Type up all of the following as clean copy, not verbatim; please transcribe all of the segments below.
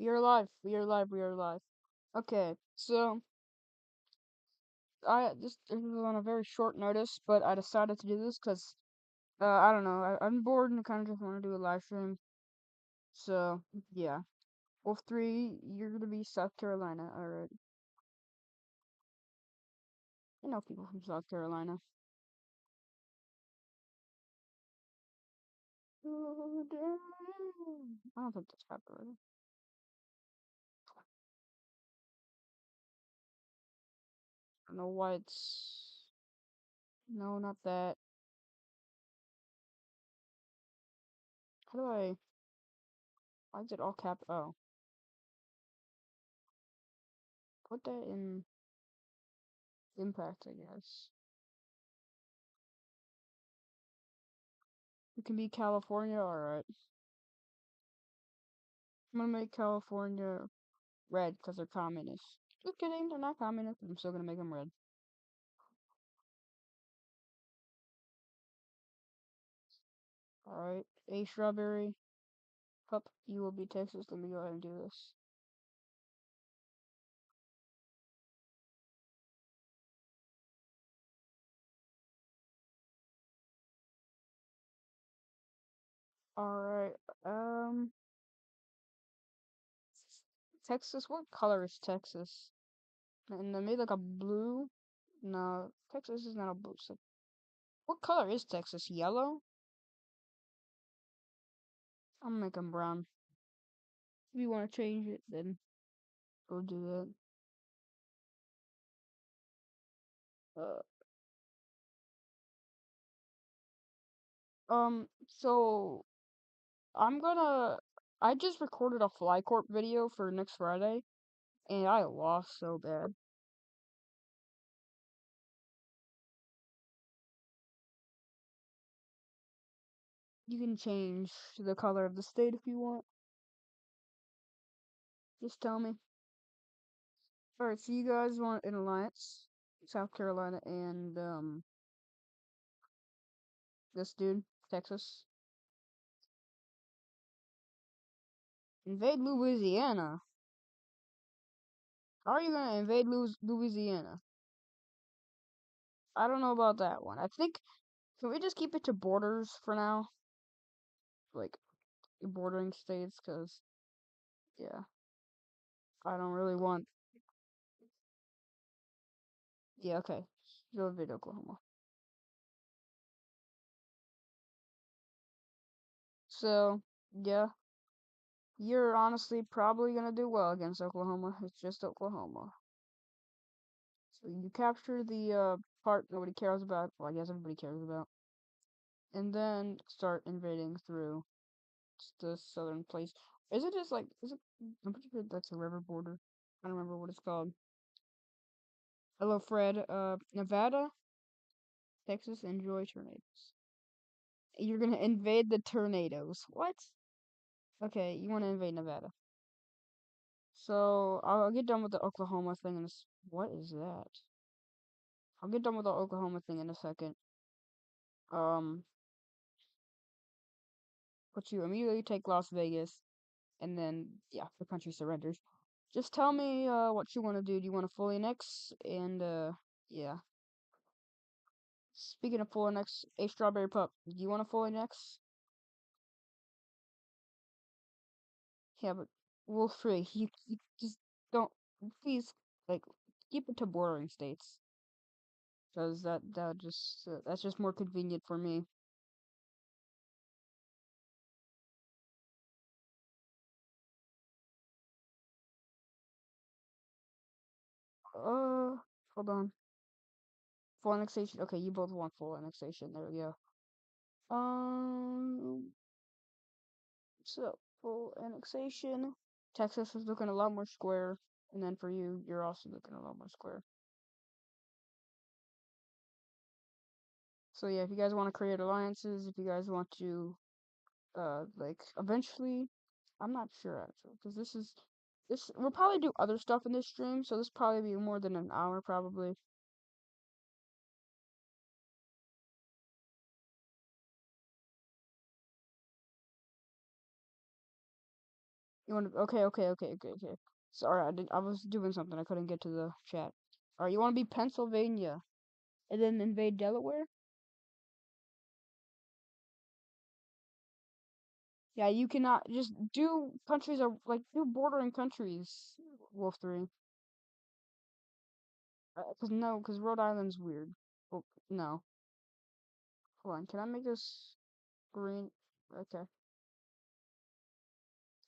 We are live. We are live. We are live. Okay, so this is on a very short notice, but I decided to do this because I don't know. I'm bored and kind of just want to do a live stream. So yeah, Wolf 3, you're gonna be South Carolina. All right. I know people from South Carolina. Oh, damn. I don't think that's copyrighted. I don't know why it's. No, not that. How do I? Why is it all cap? Oh, put that in impact, I guess. It can be California, alright. I'm gonna make California red because they're communists. Just kidding, they're not communists, but I'm still gonna make them red. Alright, a strawberry. Pup, you will be Texas. Let me go ahead and do this. Alright, Texas, what color is Texas? And they made like a blue? No, Texas is not a blue. So what color is Texas? Yellow? I'm gonna make them brown. If you want to change it, then go do that. So I'm gonna. I just recorded a Fly Corp video for next Friday, and I lost so bad. You can change the color of the state if you want. Just tell me. Alright, so you guys want an alliance? South Carolina and, this dude, Texas. Invade Louisiana. How are you gonna invade Louisiana? I don't know about that one. I think, can we just keep it to borders for now? Like, bordering states, because, yeah, I don't really want. Yeah, okay. Go invade Oklahoma. So, yeah, you're honestly probably gonna do well against Oklahoma. It's just Oklahoma. So you capture the part nobody cares about. Well, I guess everybody cares about, and then start invading through the southern place. Is it just like? Is it? I'm pretty sure that's a river border. I don't remember what it's called. Hello, Fred. Nevada, Texas, enjoy tornadoes. You're gonna invade the tornadoes. What? Okay, you want to invade Nevada. So I'll get done with the Oklahoma thing in a what is that? I'll get done with the Oklahoma thing in a second. Um, but you immediately take Las Vegas, and then yeah, the country surrenders. Just tell me what you want to do. Do you want to fully annex? And yeah. Speaking of full annex, a strawberry pup. Do you want to fully annex? Yeah, but Wolf free. You just don't please like keep it to bordering states. Because that just that's just more convenient for me. Uh, hold on. Full annexation. Okay, you both want full annexation. There we go. So full annexation. Texas is looking a lot more square, and then for you, you're also looking a lot more square. So yeah, if you guys want to create alliances, if you guys want to, like eventually, I'm not sure actually, because this we'll probably do other stuff in this stream, so this probably be more than an hour probably. You want to? Okay, okay, okay, okay, okay. Sorry, I was doing something. I couldn't get to the chat. All right, you want to be Pennsylvania and then invade Delaware? Yeah, you cannot just do countries are like do bordering countries. Wolf 3. Cause no, cause Rhode Island's weird. Oh, no. Hold on, can I make this green? Okay.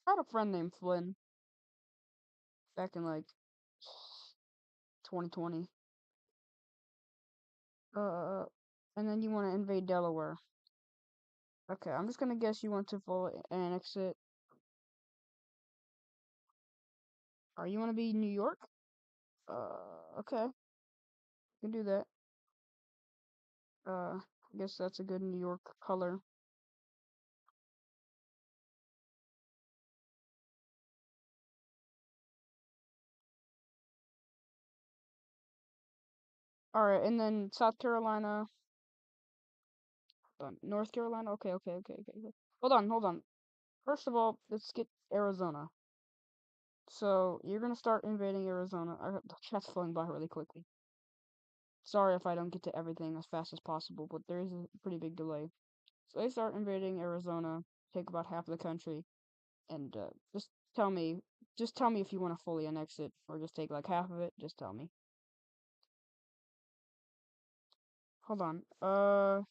I had a friend named Flynn back in like 2020. Uh, and then you want to invade Delaware. Okay, I'm just gonna guess you want to fully annex it. Or you want to be New York? Okay, you can do that. I guess that's a good New York color. All right, and then South Carolina, North Carolina. Okay, okay, okay, okay. Okay. Hold on, hold on. First of all, let's get Arizona. So you're gonna start invading Arizona. The chat's flowing by really quickly. Sorry if I don't get to everything as fast as possible, but there is a pretty big delay. So they start invading Arizona, take about half of the country, and tell me, just tell me if you want to fully annex it or just take like half of it. Just tell me. Hold on.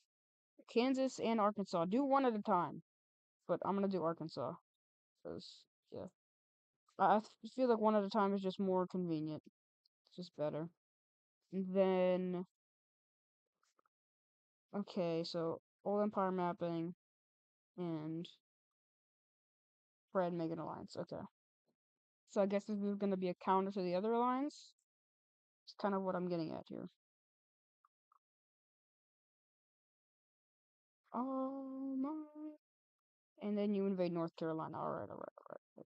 Kansas and Arkansas. Do one at a time, but I'm gonna do Arkansas because yeah, feel like one at a time is just more convenient. It's just better. And then okay, so old empire mapping and Fred make an alliance. Okay. So I guess this is gonna be a counter to the other alliance. It's kind of what I'm getting at here. Oh my. And then you invade North Carolina. Alright, alright, alright.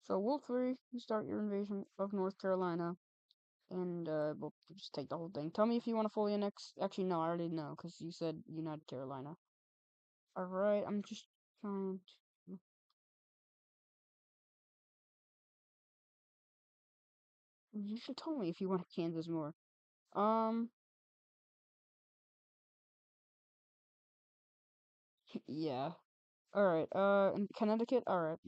So Wolf 3, you start your invasion of North Carolina. And we'll just take the whole thing. Tell me if you want to fully annex. Actually, no, I already know, because you said United Carolina. Alright, I'm just trying to... You should tell me if you want Kansas more. Um, yeah. Alright, in Connecticut? Alright.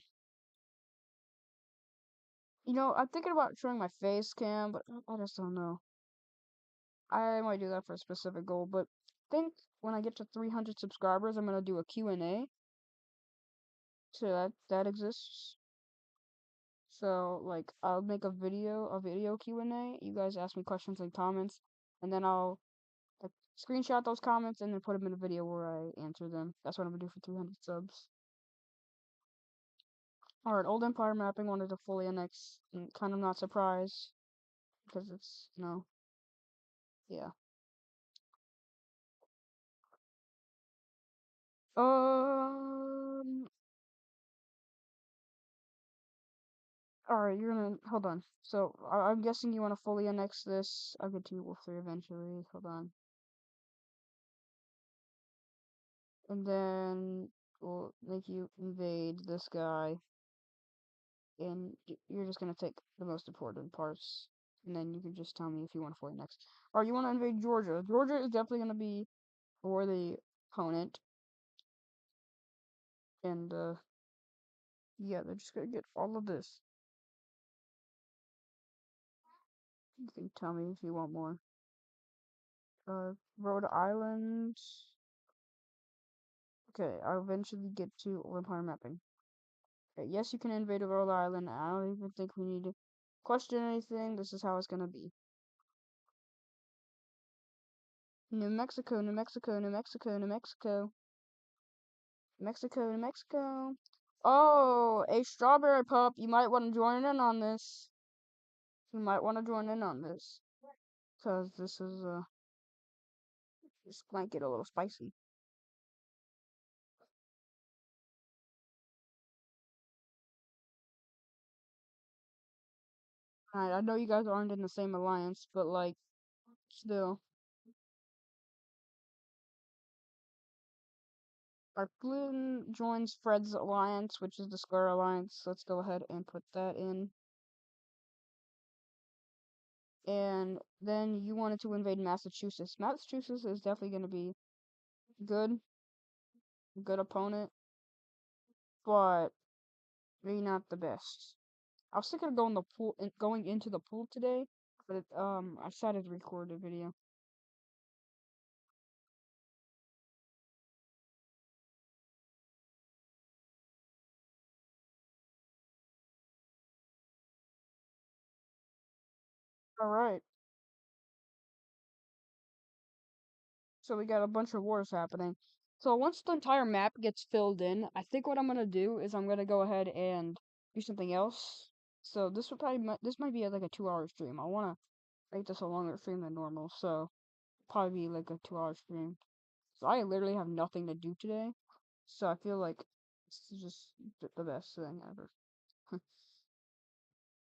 You know, I'm thinking about showing my face cam, but I just don't know. I might do that for a specific goal, but I think when I get to 300 subscribers, I'm gonna do a Q&A. So that exists. So like I'll make a video Q&A. You guys ask me questions and comments, and then I'll like, screenshot those comments and then put them in a video where I answer them. That's what I'm gonna do for 300 subs. Alright, Old Empire Mapping wanted to fully annex, and kind of not surprised because it's yeah. Um. Alright, you're gonna hold on. So I'm guessing you want to fully annex this. I'll get to Wolf 3 eventually. Hold on. And then we'll make you invade this guy, and you're just gonna take the most important parts, and then you can just tell me if you want to fight next. Or you want to invade Georgia. Georgia is definitely gonna be for the opponent, and yeah, they're just gonna get all of this. You can tell me if you want more. Rhode Island. Okay, I'll eventually get to empire mapping. Okay, yes, you can invade Rhode Island. I don't even think we need to question anything. This is how it's gonna be. New Mexico, New Mexico, New Mexico, New Mexico, Mexico, New Mexico. Oh, a strawberry pup. You might want to join in on this. You might want to join in on this. Because this might get a little spicy. I know you guys aren't in the same alliance, but like, still. Our Flynn joins Fred's alliance, which is the Square Alliance. Let's go ahead and put that in. And then you wanted to invade Massachusetts. Massachusetts is definitely going to be good, good opponent, but maybe not the best. I was thinking of going the pool, going into the pool today, but I decided to record a video. All right, so we got a bunch of wars happening. So once the entire map gets filled in, I think what I'm gonna do is I'm gonna go ahead and do something else. So this would probably this might be like a 2 hour stream. I wanna make this a longer stream than normal, so probably be like a 2 hour stream. So I literally have nothing to do today, so I feel like this is just the best thing ever.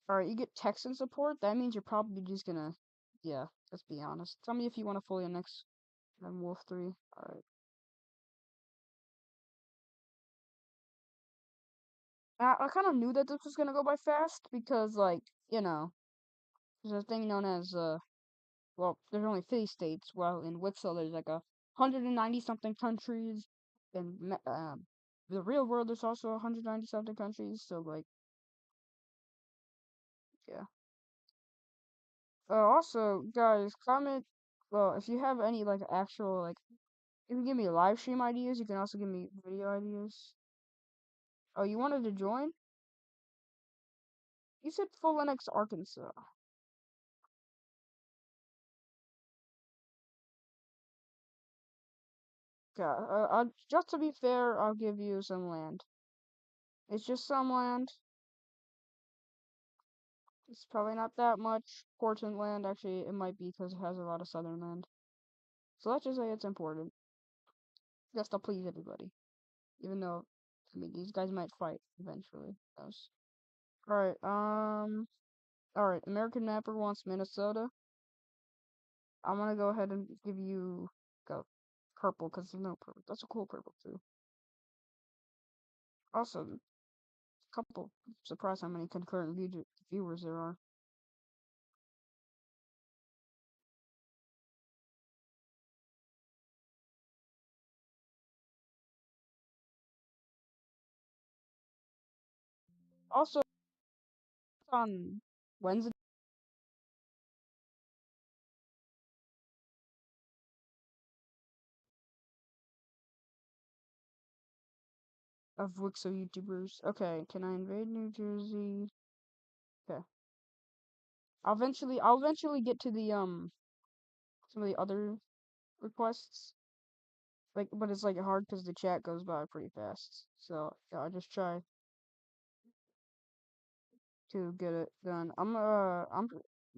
Alright, you get Texan support. That means you're probably just gonna, yeah, let's be honest. Tell me if you want to fully annex Wolf 3. Alright. I kind of knew that this was gonna go by fast because, like, you know, there's a thing known as, well, there's only 50 states, while in Wixel there's like 190 something countries. In the real world, there's also 190 something countries, so, like, yeah. Also, guys, comment, well, if you have any, like, actual, like, you can give me live stream ideas, you can also give me video ideas. Oh, you wanted to join? You said full Linux Arkansas. Okay, just to be fair, I'll give you some land. It's just some land. It's probably not that much important land. Actually, it might be because it has a lot of southern land. So let's just say it's important. Just to please everybody. Even though, I mean, these guys might fight eventually. Alright, alright, American Napper wants Minnesota. I'm gonna go ahead and give you go purple because there's no purple. That's a cool purple too. Also, couple surprised how many concurrent viewers there are. Also, on Wednesday of Wixo YouTubers. Okay, can I invade New Jersey? Okay. I'll eventually get to the some of the other requests. Like, but it's like hard because the chat goes by pretty fast. So yeah, I'll just try to get it done. I'm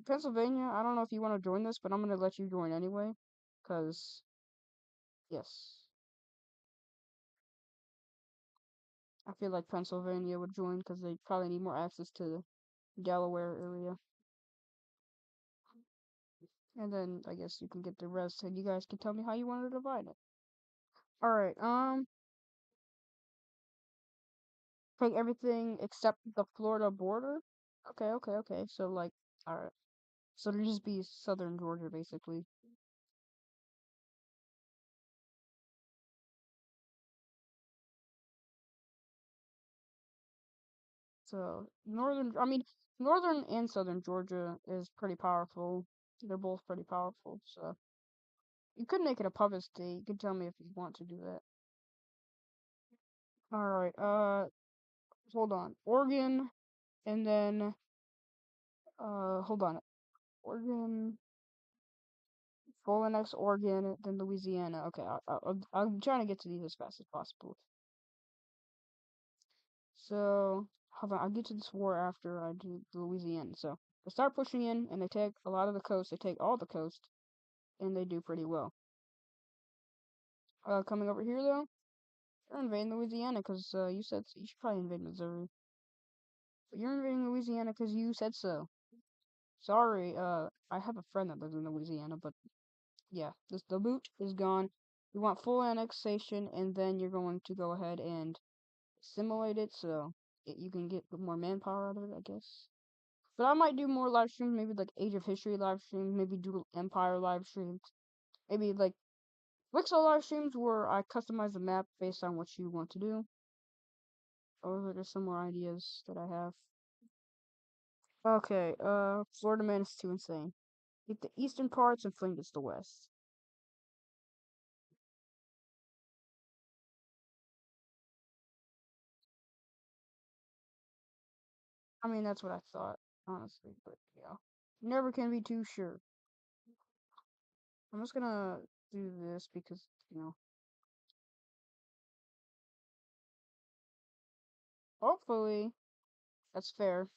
Pennsylvania. I don't know if you want to join this, but I'm gonna let you join anyway, cause yes, I feel like Pennsylvania would join because they probably need more access to the Delaware area. And then I guess you can get the rest, and you guys can tell me how you want to divide it. All right. Take everything except the Florida border. Okay, okay, okay. So like, all right. So it'll just be southern Georgia basically. So I mean, northern and southern Georgia is pretty powerful. They're both pretty powerful. So you could make it a puppet state. You could tell me if you want to do that. All right. Hold on. Oregon, and then hold on. Oregon, full next Oregon, then Louisiana. Okay, I'm trying to get to these as fast as possible. So, hold on, I'll get to this war after I do Louisiana. So, they start pushing in, and they take a lot of the coast. They take all the coast, and they do pretty well. Coming over here, though, you're invading Louisiana, because you said so. You should probably invade Missouri. But you're invading Louisiana because you said so. Sorry, I have a friend that lives in Louisiana, but yeah, the loot is gone. You want full annexation, and then you're going to go ahead and simulate it so you can get more manpower out of it, I guess. But I might do more live streams, maybe like Age of History live streams, maybe do Empire live streams, maybe like Wixel live streams where I customize the map based on what you want to do. Those are just some more ideas that I have. Okay, Florida Man is too insane. Get the eastern parts and Flynn gets the west. I mean, that's what I thought, honestly, but yeah. Never can be too sure. I'm just gonna do this because, hopefully that's fair.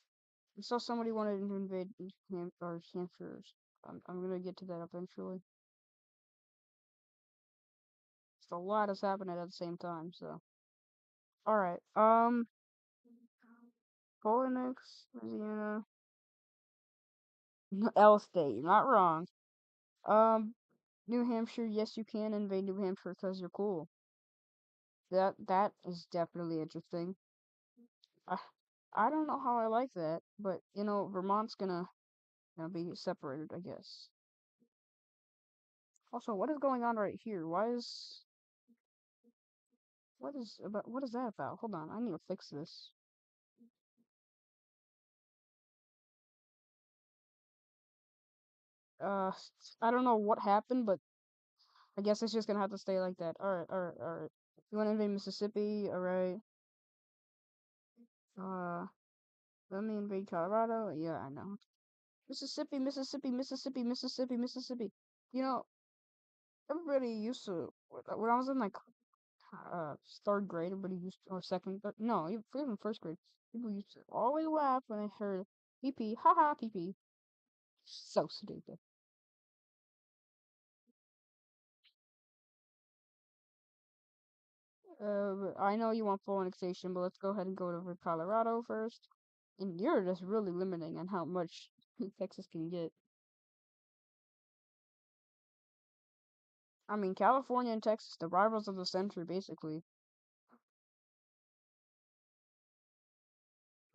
I saw somebody wanted to invade Hampshires. I'm gonna get to that eventually. Just a lot is happening at the same time, so. Alright, Phoenix, Louisiana. L State, you're not wrong. Um, New Hampshire, yes, you can invade New Hampshire because you're cool. That is definitely interesting. I I don't know how I like that, but Vermont's gonna be separated, I guess. Also, what is going on right here? What is that about? Hold on, I need to fix this. Uh, I don't know what happened, but I guess it's just gonna have to stay like that. Alright, alright, alright. You wanna invade Mississippi? Alright. Uh, let me invade Colorado? Yeah, I know. Mississippi, Mississippi, Mississippi, Mississippi, Mississippi. You know, everybody used to, when I was in like third grade, everybody used to, or second, no, even first grade, people used to always laugh when they heard pee pee, haha, pee pee. So stupid. I know you want full annexation, but let's go ahead and go over Colorado first. And you're just really limiting on how much Texas can get. I mean, California and Texas, the rivals of the century, basically.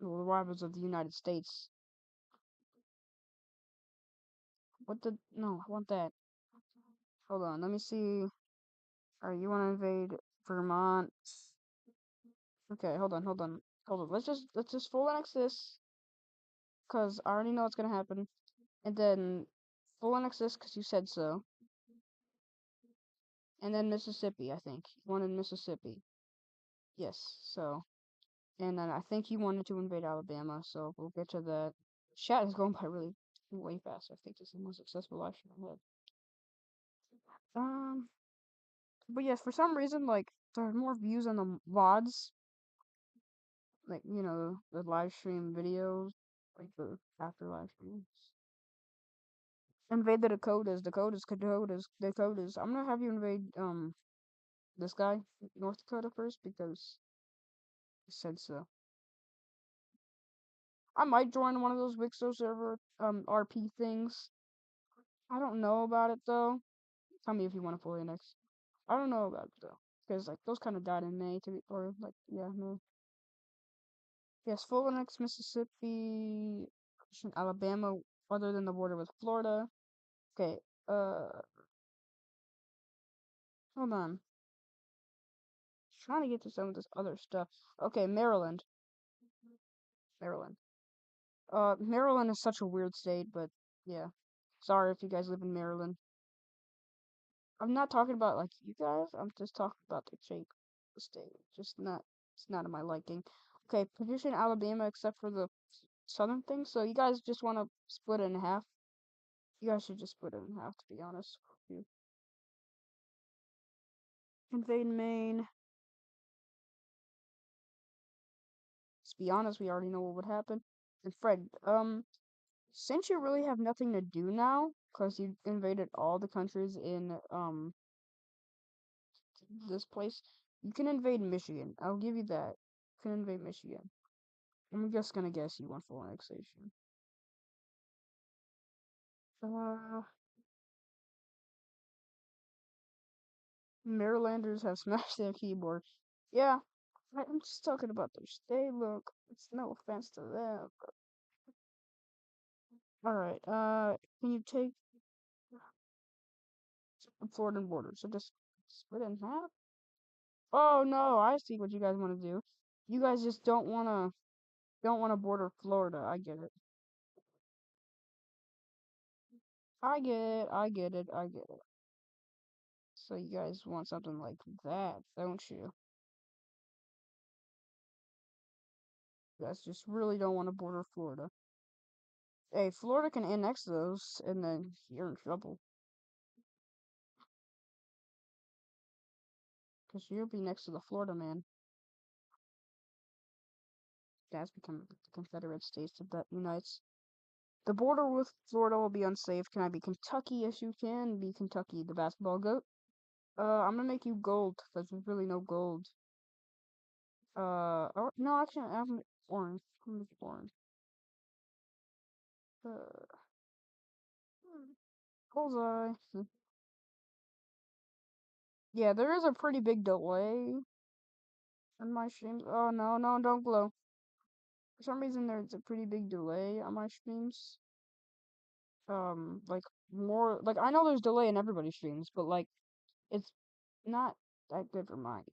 Well, the rivals of the United States. No, I want that. Hold on, let me see. Alright, you want to invade Vermont? Okay, hold on. Let's just full annex this, cause I already know what's gonna happen, and then full annex this, cause you said so, and then Mississippi. I think you wanted Mississippi. Yes. So, and then I think you wanted to invade Alabama. So we'll get to that. Chat is going by really way fast. I think this is the most successful live stream I've had. But yes, for some reason, like there are more views on the VODs, like the live stream videos, like the after live streams. Invade the Dakotas. I'm gonna have you invade this guy, North Dakota first because he said so. I might join one of those Wixo server RP things. I don't know about it though. Tell me if you want to fully next. I don't know about it though, because like those kind of died in May to be, or like yeah, no. Yes, full next Mississippi, Alabama, other than the border with Florida. Okay, hold on. Trying to get to some of this other stuff. Okay, Maryland. Maryland. Maryland is such a weird state, but yeah. Sorry if you guys live in Maryland. I'm not talking about like you guys. I'm just talking about the shape of the state. Just not. It's not in my liking. Okay, petition Alabama except for the southern thing. So you guys just want to split it in half. You guys should just split it in half, to be honest with you. Invade Maine. Let's be honest, we already know what would happen. And Fred, since you really have nothing to do now, because you invaded all the countries in this place, you can invade Michigan. I'll give you that. You can invade Michigan. I'm just gonna guess you want full annexation. Uh, Marylanders have smashed their keyboard. Yeah, I'm just talking about their state look. It's no offense to them. All right. Can you take the Florida border? So just split it in half. Oh no, I see what you guys want to do. You guys just don't wanna border Florida. I get it. I get it. I get it. I get it. So you guys want something like that, don't you? You guys just really don't want to border Florida. Hey, Florida can annex those, and then you're in trouble. Because you'll be next to the Florida man. That's become the Confederate States that unites. The border with Florida will be unsafe. Can I be Kentucky? Yes, you can be Kentucky, the basketball goat. I'm gonna make you gold, because there's really no gold. Oh, no, actually, I'm orange. I'm gonna make you orange. Uh, Bullseye. Yeah, there is a pretty big delay on my streams. Oh, no, no, don't glow. For some reason, there's a pretty big delay on my streams. Like, more, like, I know there's delay in everybody's streams, but, like, it's not that good for mine.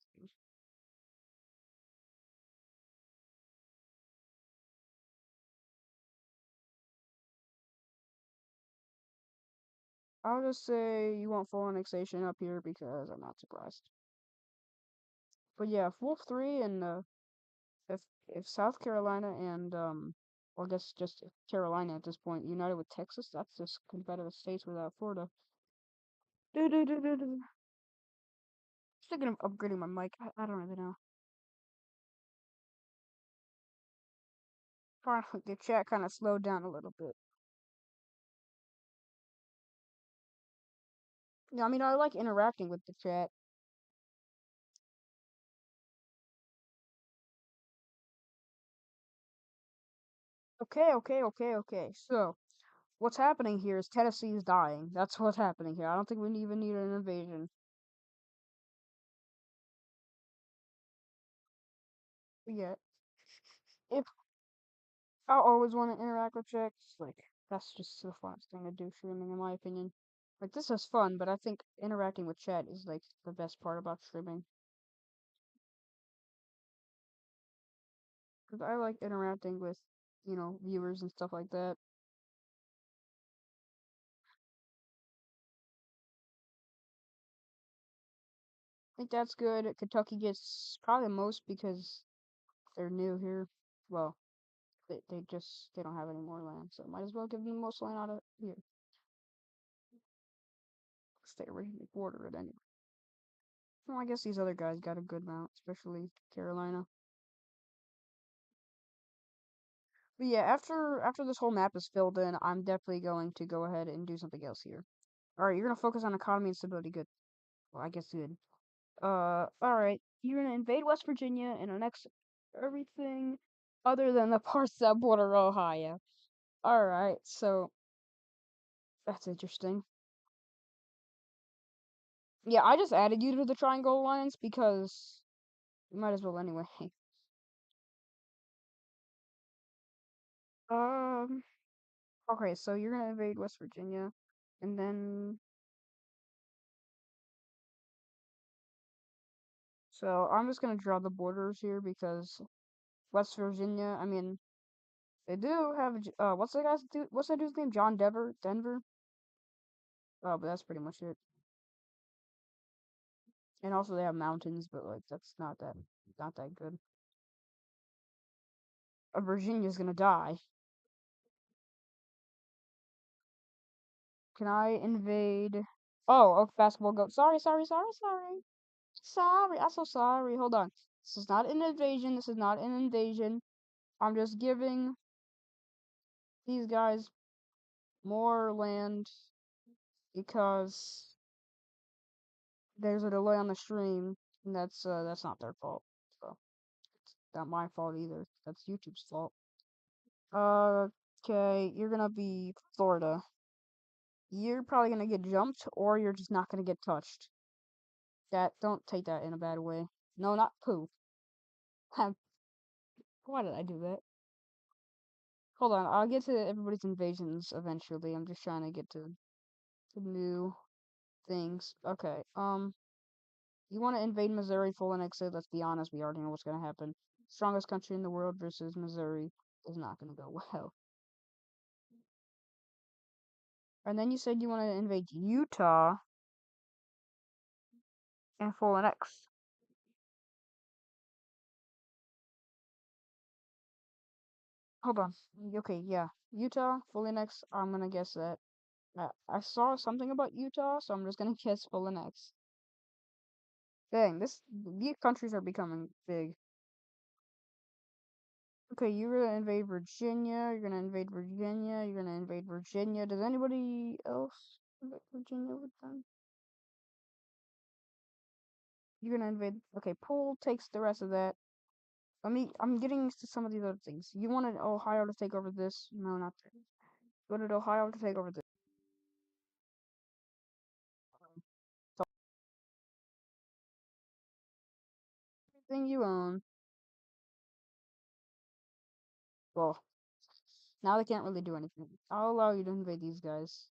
I'll just say you want full annexation up here because I'm not surprised. But yeah, if Wolf 3 and, if South Carolina and well, I guess just Carolina at this point united with Texas, that's just Confederate States without Florida. Do do do do do. Thinking of upgrading my mic. I don't really know. Finally, the chat kind of slowed down a little bit. Yeah, I mean, I like interacting with the chat. Okay, okay, okay, okay. So, what's happening here is Tennessee is dying. That's what's happening here. I don't think we even need an invasion yet. If I always want to interact with chicks. Like, that's just the funnest thing to do streaming, in my opinion. Like, this is fun, but I think interacting with chat is, like, the best part about streaming. Because I like interacting with, viewers and stuff like that. I think that's good. Kentucky gets probably the most because they're new here. Well, they don't have any more land, so might as well give them the most land out of here. Stay right in the border it anyway. Well, I guess these other guys got a good amount, especially Carolina. But yeah, after this whole map is filled in, I'm definitely going to go ahead and do something else here. All right, you're gonna focus on economy and stability. Good. Well, I guess good. All right, you're gonna invade West Virginia and annex everything other than the parts that border Ohio. All right, so that's interesting. Yeah, I just added you to the Triangle Alliance because you might as well anyway. Um. Okay, so you're gonna invade West Virginia, and then so I'm just gonna draw the borders here because West Virginia. I mean, they do have what's that dude's name? John Denver. Oh, but that's pretty much it. And also they have mountains, but like that's not that good. Virginia's gonna die. Can I invade? Oh, basketball goat. Sorry, sorry, sorry, sorry. Sorry, I'm so sorry. Hold on. This is not an invasion. This is not an invasion. I'm just giving these guys more land because there's a delay on the stream, and that's not their fault. So it's not my fault either. That's YouTube's fault. Okay, you're gonna be Florida. You're probably gonna get jumped, or you're just not gonna get touched. That don't take that in a bad way. No, not poo. Why did I do that? Hold on, I'll get to everybody's invasions eventually. I'm just trying to get to new things. Okay, you want to invade Missouri full annexed? Let's be honest, we already know what's gonna happen. Strongest country in the world versus Missouri is not gonna go well. And then you said you want to invade Utah and full annex. Hold on. Okay, yeah. Utah, full annex. I'm gonna guess that. I saw something about Utah, so I'm just gonna guess full annex. Dang, these countries are becoming big. Okay, you're gonna invade Virginia. You're gonna invade Virginia. You're gonna invade Virginia. Does anybody else invade Virginia with them? You're gonna invade. Okay, Pool takes the rest of that. I'm getting to some of these other things. You wanted Ohio to take over this? No, not that. You wanted Ohio to take over this. So everything you own. Well, now they can't really do anything. I'll allow you to invade these guys.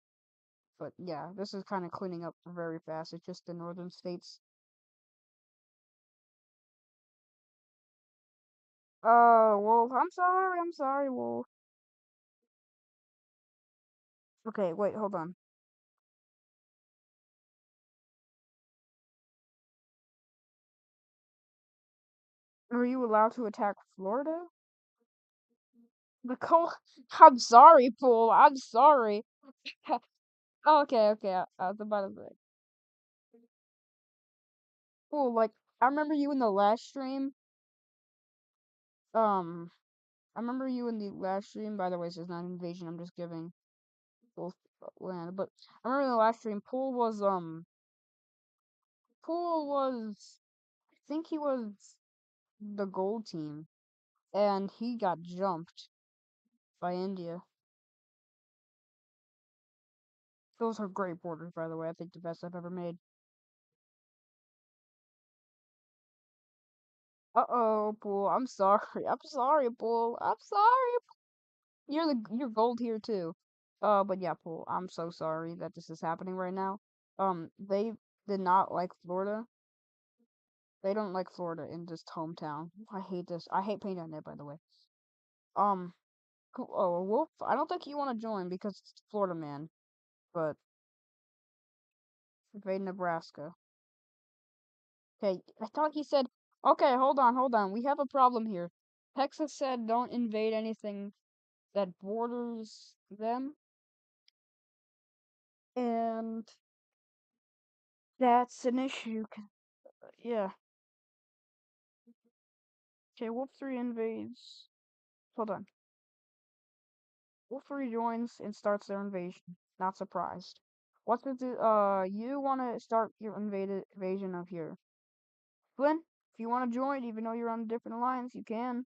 But yeah, this is kind of cleaning up very fast. It's just the northern states. Wolf, I'm sorry. I'm sorry, Wolf. Okay, wait, hold on. Were you allowed to attack Florida? The cold. I'm sorry, Pool. I'm sorry. Okay, okay. I was about to say. Pool, like, I remember you in the last stream. Um, I remember you in the last stream. By the way, this is not an invasion. I'm just giving both land. But I remember in the last stream, Pool was, I think he was the gold team, and he got jumped by India. Those are great borders, by the way. I think the best I've ever made. Uh-oh, Pool. I'm sorry. I'm sorry, Pool. I'm sorry. You're gold here too. But yeah, Pool. I'm so sorry that this is happening right now. They did not like Florida. They don't like Florida in this hometown. I hate this. I hate painting on it, by the way. Um, cool. Oh, Wolf. I don't think you want to join because it's Florida man. But invade Nebraska. Okay, I thought he said. Okay, hold on. We have a problem here. Texas said don't invade anything that borders them, and that's an issue. Yeah. Okay, Wolf 3 invades. Hold on. Wolf 3 joins and starts their invasion. Not surprised. What to do? You want to start your invasion of here. Flynn, if you want to join, even though you're on a different alliance, you can.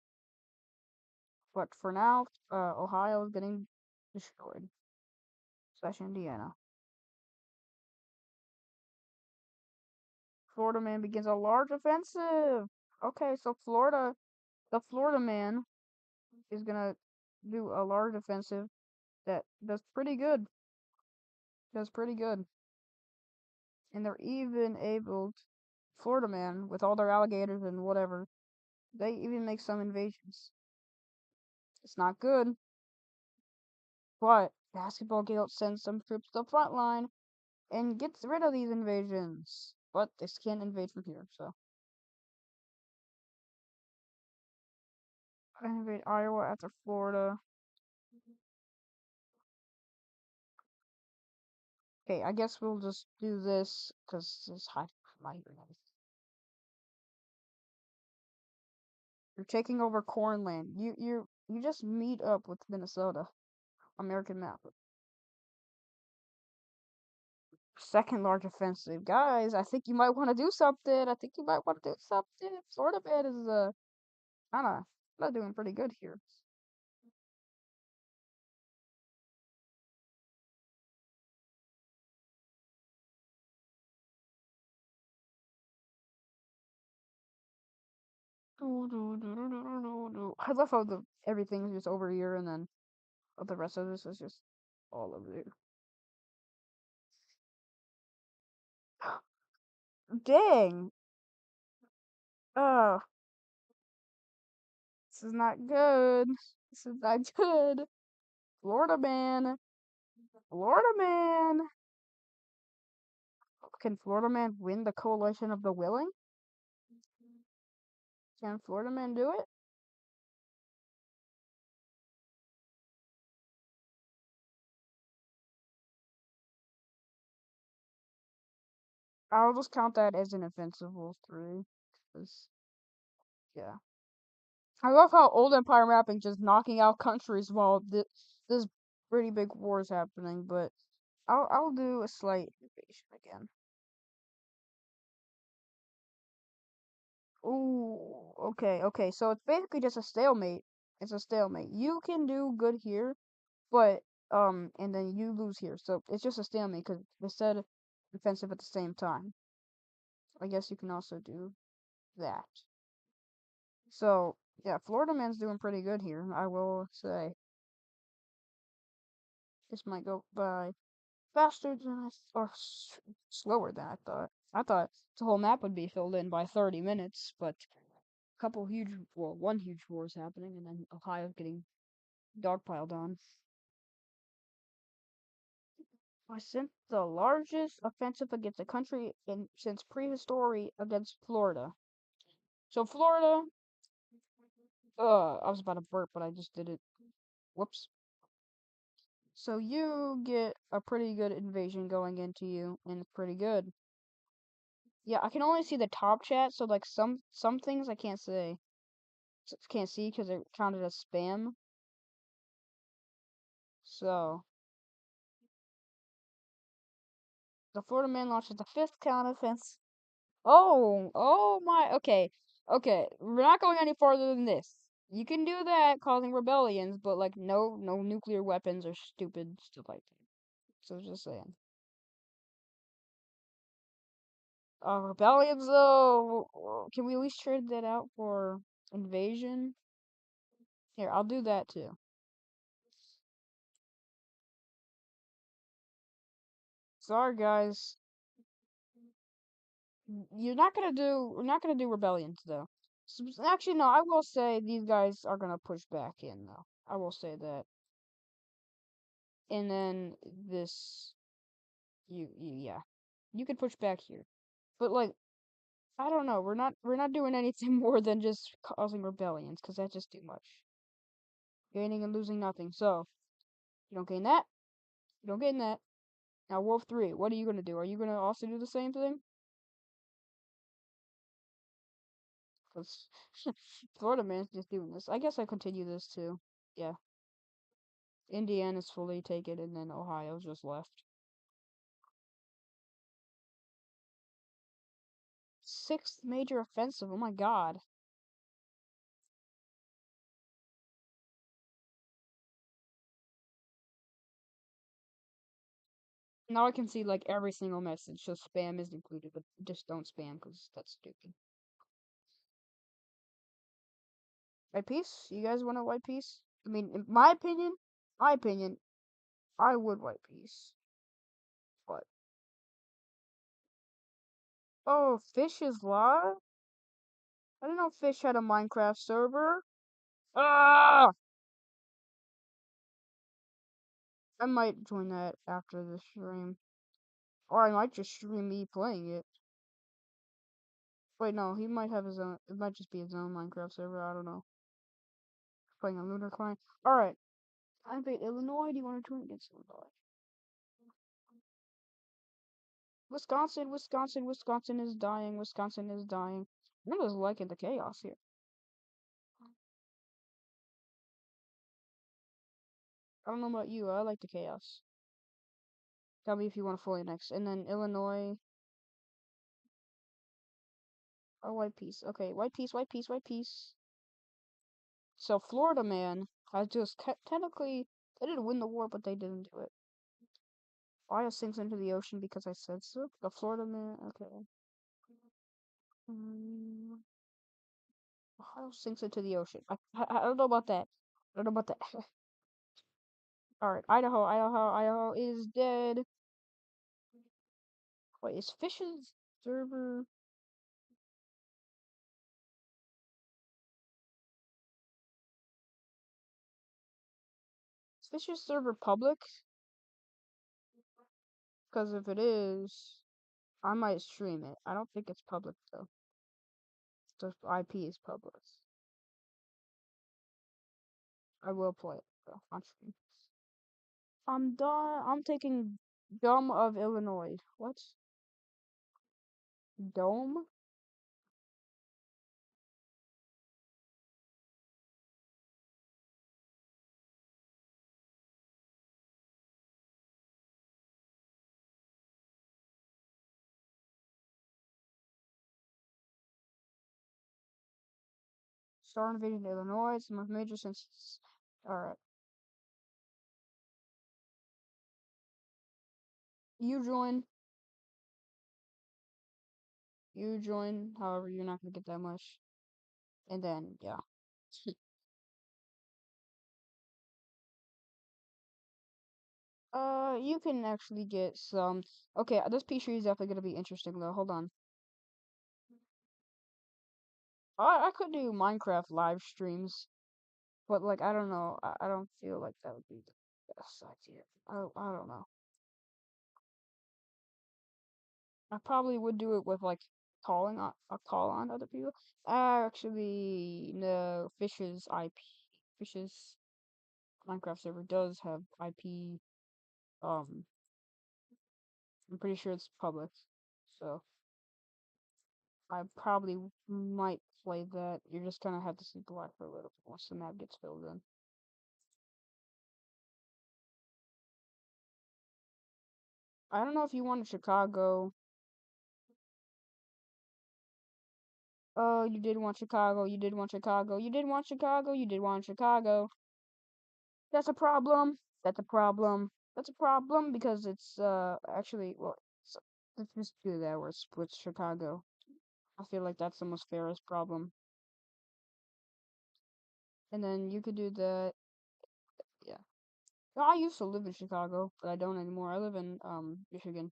But for now, Ohio is getting destroyed. Slash Indiana. Florida man begins a large offensive. Okay, so the Florida man is gonna do a large offensive that does pretty good. Does pretty good. And they're even able to, Florida man, with all their alligators and whatever, they even make some invasions. It's not good, but Basketball Guild sends some troops to the front line and gets rid of these invasions. But they can't invade from here, so. I invade Iowa after Florida. Okay, I guess we'll just do this because it's high my internet. You're taking over Cornland. You just meet up with Minnesota. American map. Second large offensive. Guys, I think you might want to do something. I think you might want to do something. Florida man is kinda not doing pretty good here. I love how the everything's just over here, and then the rest of this is just all over here. Dang! Oh, this is not good. This is not good. Florida man. Florida man. Can Florida man win the coalition of the willing? Can Florida man do it? I'll just count that as an offensive 3. 'Cause, yeah. I love how old Empire mapping just knocking out countries while this pretty big war is happening, but I'll do a slight invasion again. Ooh, okay. So it's basically just a stalemate. It's a stalemate. You can do good here, but and then you lose here. So it's just a stalemate because they said defensive at the same time. I guess you can also do that. So yeah, Florida man's doing pretty good here, I will say. This might go by faster than or slower than I thought. I thought the whole map would be filled in by 30 minutes, but a couple huge, well, one huge war is happening, and then Ohio's getting dogpiled on. I sent the largest offensive against a country in since prehistory against Florida. So Florida, I was about to burp, but I just did it. Whoops. So you get a pretty good invasion going into you, and it's pretty good. Yeah, I can only see the top chat, so like some things I can't say, can't see because they're counted as spam. So the Florida man launches the fifth counteroffensive. Oh my. Okay. We're not going any farther than this. You can do that, causing rebellions, but like no nuclear weapons or stupid stuff like that. So just saying. Rebellions though. Can we at least trade that out for invasion? Here, I'll do that too. Sorry, guys. We're not gonna do rebellions though. Actually, no, I will say these guys are gonna push back in though. I will say that. And then this, yeah, you could push back here. But like, I don't know. We're not doing anything more than just causing rebellions, because that's just too much. Gaining and losing nothing. So you don't gain that. You don't gain that. Now Wolf 3, what are you gonna do? Are you gonna also do the same thing? Because Florida man's just doing this. I guess I continue this too. Yeah. Indiana's fully taken, and then Ohio's just left. Sixth major offensive. Oh my god. Now I can see like every single message, so spam is included, but just don't spam because that's stupid. White piece? You guys want a white piece? I mean, in my opinion, I would white piece. But oh, Fish is live? I didn't know Fish had a Minecraft server. Ah! I might join that after the stream. Or I might just stream me playing it. Wait, no, he might have his own. It might just be his own Minecraft server. I don't know. Playing a Lunar client. Alright. I invade Illinois. Do you want to join against Illinois? Wisconsin is dying. Wisconsin is dying. I'm just liking the chaos here. I don't know about you. I like the chaos. Tell me if you want to fully next. And then Illinois. Oh, white piece. Okay, white piece. So Florida man has just technically they didn't win the war, but they didn't do it. Ohio sinks into the ocean because I said so. The Florida man. Okay. Mm, Ohio sinks into the ocean. I don't know about that. I don't know about that. Alright, Idaho is dead. Wait, is Fish's server? Is Fish's server public? Because if it is, I might stream it. I don't think it's public though. The IP is public. I will play it though on stream. I'm done. I'm taking Dome of Illinois. What? Dome? Star invading Illinois. It's the most major since. Alright. You join. You join. However, you're not gonna get that much. And then, yeah. You can actually get some. Okay, this PC is definitely gonna be interesting though. Hold on. I could do Minecraft live streams, but like I don't know. I don't feel like that would be the best idea. I don't know. I probably would do it with like calling on a call on other people. Actually, no. Fish's Minecraft server does have IP. Um, I'm pretty sure it's public, so I probably might play that. You're just gonna have to see black for a little bit once the map gets filled in. I don't know if you wanted Chicago. Oh, you did want Chicago. You did want Chicago. You did want Chicago. You did want Chicago. That's a problem. That's a problem. That's a problem because it's actually well, let's just do that. We're split Chicago. I feel like that's the most fairest problem. And then you could do that. Yeah. No, I used to live in Chicago, but I don't anymore. I live in Michigan,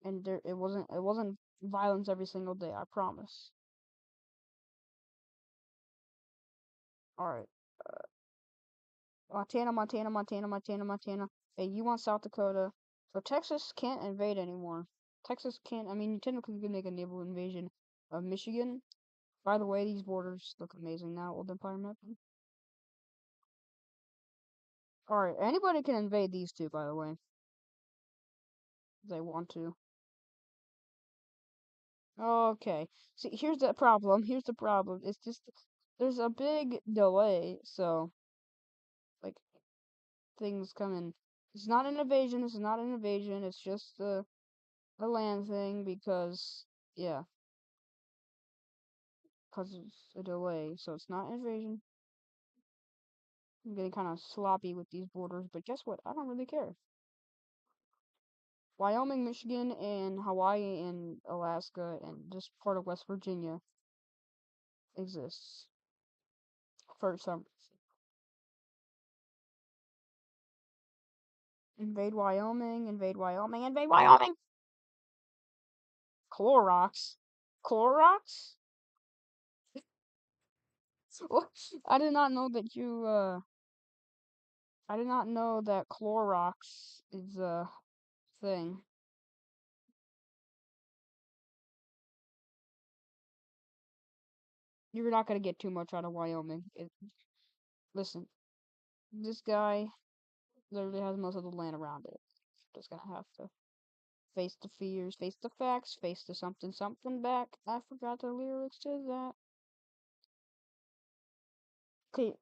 and there it wasn't violence every single day. I promise. All right. Montana. Hey, you want South Dakota. So Texas can't invade anymore. Texas can't, I mean, you technically can make a naval invasion of Michigan. By the way, these borders look amazing now, Old Empire map. Alright, anybody can invade these two, by the way, if they want to. Okay. See, here's the problem. Here's the problem. It's just, there's a big delay, so, like, things come in. It's not an invasion, this is not an invasion, it's just a land thing because, yeah, because it's a delay, so it's not invasion. I'm getting kind of sloppy with these borders, but guess what? I don't really care. Wyoming, Michigan, and Hawaii, and Alaska, and just part of West Virginia exists for some reason. Invade Wyoming, invade Wyoming, invade Wyoming! Clorox? Clorox? I did not know that I did not know that Clorox is a thing. You're not gonna get too much out of Wyoming. Listen, this guy literally has most of the land around it. Just gonna have to face the fears, face the facts, face the something something back. I forgot the lyrics to that. Okay,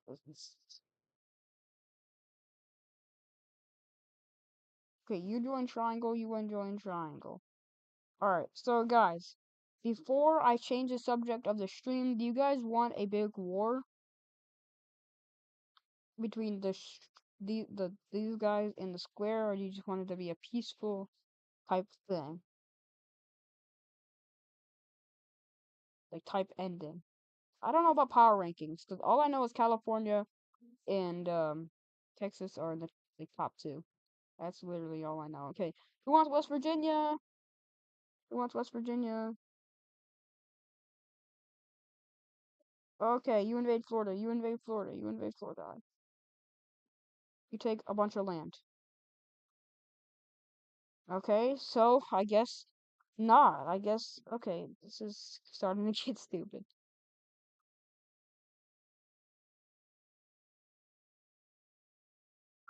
okay, you join Triangle, you join Triangle. Alright, so guys, before I change the subject of the stream, do you guys want a big war between these guys in the square, or do you just want it to be a peaceful type thing? like type end in. I don't know about power rankings because all I know is California and Texas are in the like top two. That's literally all I know. Okay, who wants West Virginia? Who wants West Virginia? Okay, you invade Florida. You invade Florida. You invade Florida. You take a bunch of land. Okay, so I guess not. I guess okay. This is starting to get stupid.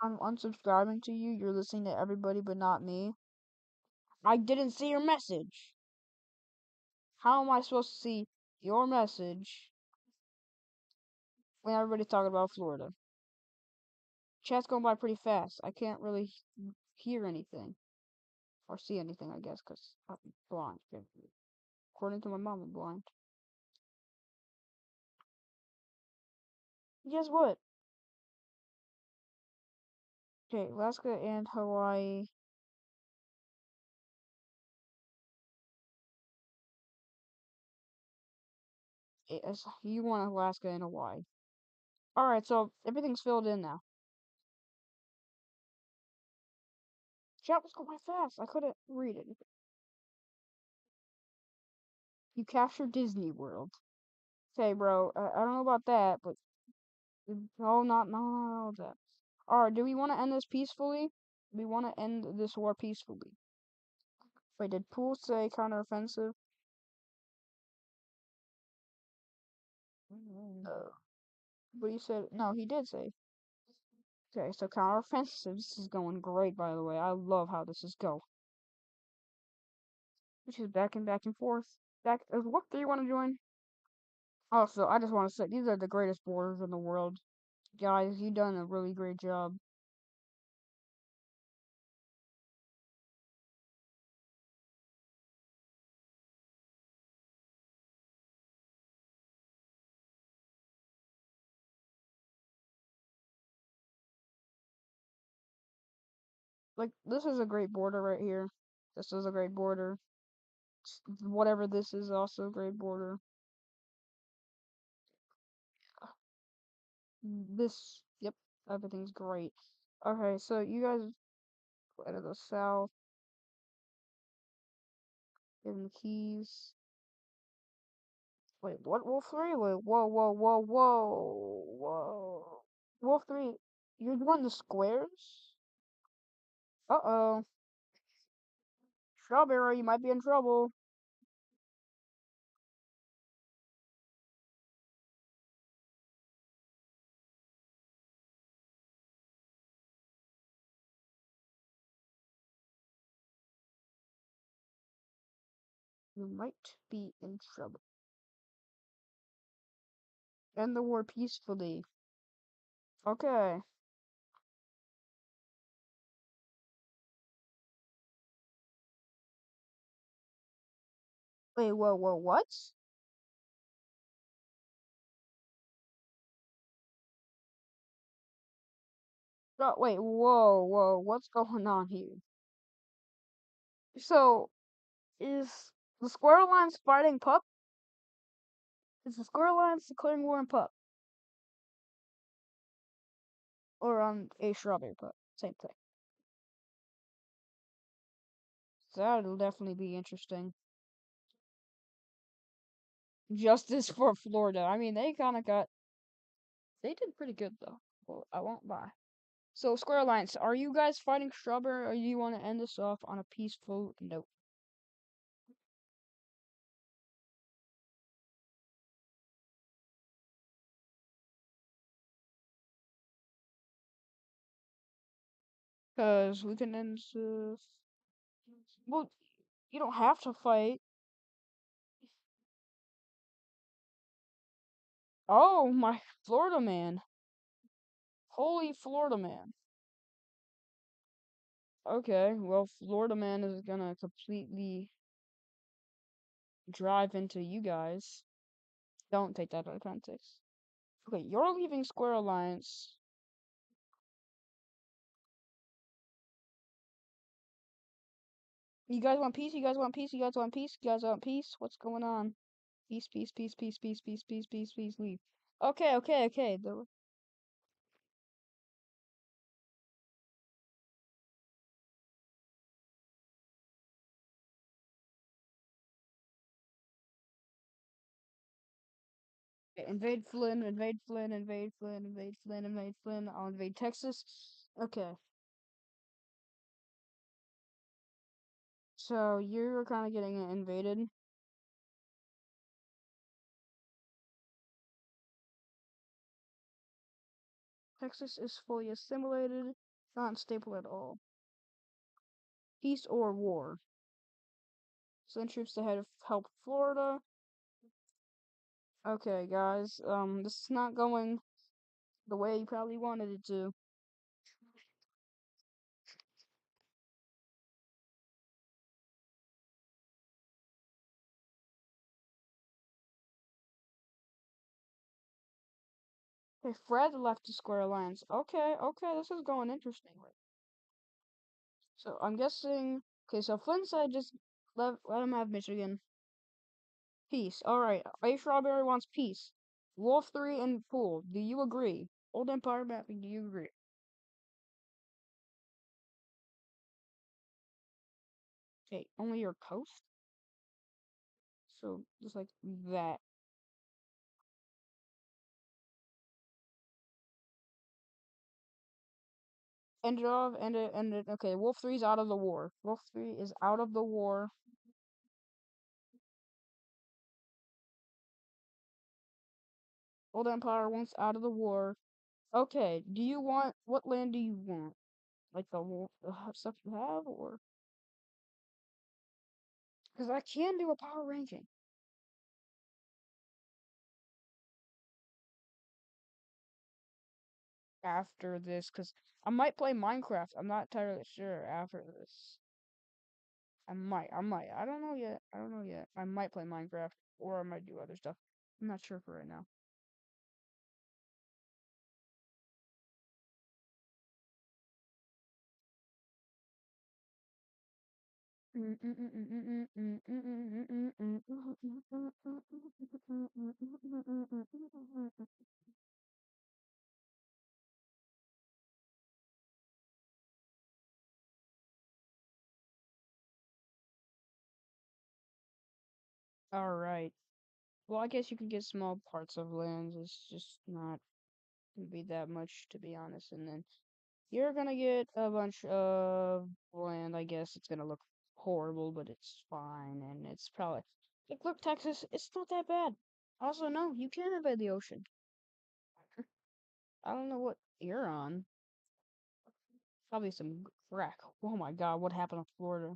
I'm unsubscribing to you. You're listening to everybody but not me. I didn't see your message. How am I supposed to see your message when everybody's talking about Florida? Chat's going by pretty fast. I can't really hear anything or see anything, I guess, because I'm blind. According to my mom, I'm blind. Guess what? Okay, Alaska and Hawaii. You want Alaska and Hawaii. Alright, so everything's filled in now. Chat was going fast. I couldn't read it. You captured Disney World. Okay, bro. I don't know about that, but no, not that. Alright, do we want to end this peacefully? We want to end this war peacefully. Wait, did Poole say counteroffensive? But he said no. He did say. Okay, so counteroffensive. This is going great, by the way. I love how this is going. Which is back and forth. What do you want to join? Also, I just want to say these are the greatest borders in the world, guys. You done a really great job. Like this is a great border right here. This is a great border. Whatever this is also a great border. Yep, everything's great. Okay, so you guys go to the south, in the Keys. Wait, what? Wolf 3? Wait, whoa. Wolf 3, you're doing the squares? Uh-oh. Strawberry, you might be in trouble. You might be in trouble. End the war peacefully. Okay. Wait, what? Oh, wait, what's going on here? So, is the Square Alliance fighting Pup? Is the Square Alliance declaring war on Pup? Or on a Strawberry Pup? Same thing. So that'll definitely be interesting. Justice for Florida. I mean, they kind of got. They did pretty good, though. Well, I won't lie. So, Square Alliance, are you guys fighting Strawberry, or do you want to end this off on a peaceful note? Because we can end this. Well, you don't have to fight. Oh, my Florida man. Holy Florida man. Okay, well, Florida man is gonna completely drive into you guys. Don't take that out of context. Okay, you're leaving Square Alliance. You guys want peace? You guys want peace? You guys want peace? You guys want peace? What's going on? Peace, peace, peace, peace, peace, peace, peace, peace, peace, leave. Okay, okay, okay. Invade Flynn, invade Flynn, invade Flynn, invade Flynn, invade Flynn. I'll invade Texas. Okay. So you're kind of getting invaded. Texas is fully assimilated, not stable at all. Peace or war? Send troops to help Florida. Okay, guys. This is not going the way you probably wanted it to. Okay, Fred left the Square Alliance. Okay, okay, this is going interestingly. So I'm guessing. Okay, so Flynn said just let him have Michigan. Peace. Alright, Ice Strawberry wants peace. Wolf 3 and Pool, do you agree? Old Empire mapping, do you agree? Okay, only your coast? So, just like that. End it off, end it. Okay, Wolf 3's out of the war. Wolf 3 is out of the war. Old Empire wants out of the war. Okay, do you want, what land do you want? Like the stuff you have, or? Because I can do a power ranking after this, because I might play Minecraft. I'm not entirely sure after this. I might. I don't know yet. I don't know yet. I might play Minecraft, or I might do other stuff. I'm not sure for right now. All right. Well, I guess you can get small parts of lands. It's just not gonna be that much, to be honest. And then you're gonna get a bunch of land. I guess it's gonna look horrible, but it's fine, and it's probably like, look, Texas, it's not that bad. Also, no, you can invade the ocean. I don't know what you're on. Probably some crack. Oh my God, what happened to Florida?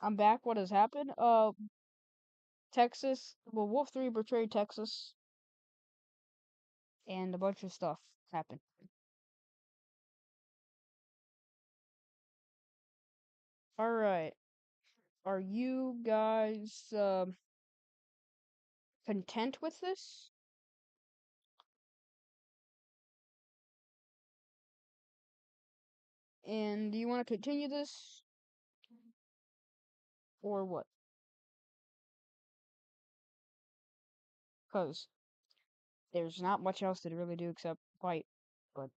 I'm back. What has happened? Texas. Well, Wolf 3 betrayed Texas, and a bunch of stuff happened. All right. Are you guys content with this? And do you want to continue this or what? Because there's not much else to really do except fight. But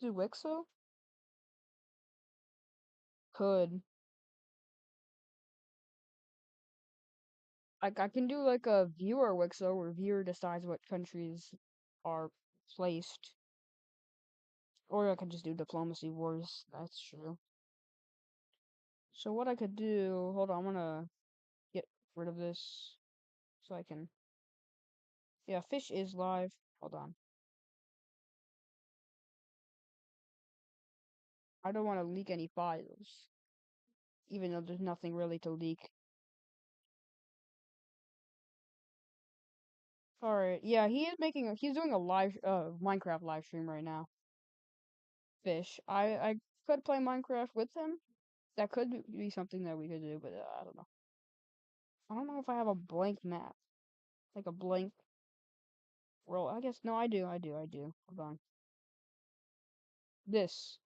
do Wixo? Could. I can do like a viewer Wixo where viewer decides what countries are placed. Or I could just do diplomacy wars. That's true. So what I could do, hold on, I'm gonna get rid of this so I can, yeah, fish is live. Hold on. I don't want to leak any files, even though there's nothing really to leak. Alright, yeah, he's doing a live, Minecraft live stream right now. Fish. I could play Minecraft with him. That could be something that we could do, but I don't know. I don't know if I have a blank map, like a blank roll. I guess no, I do. Hold on. This.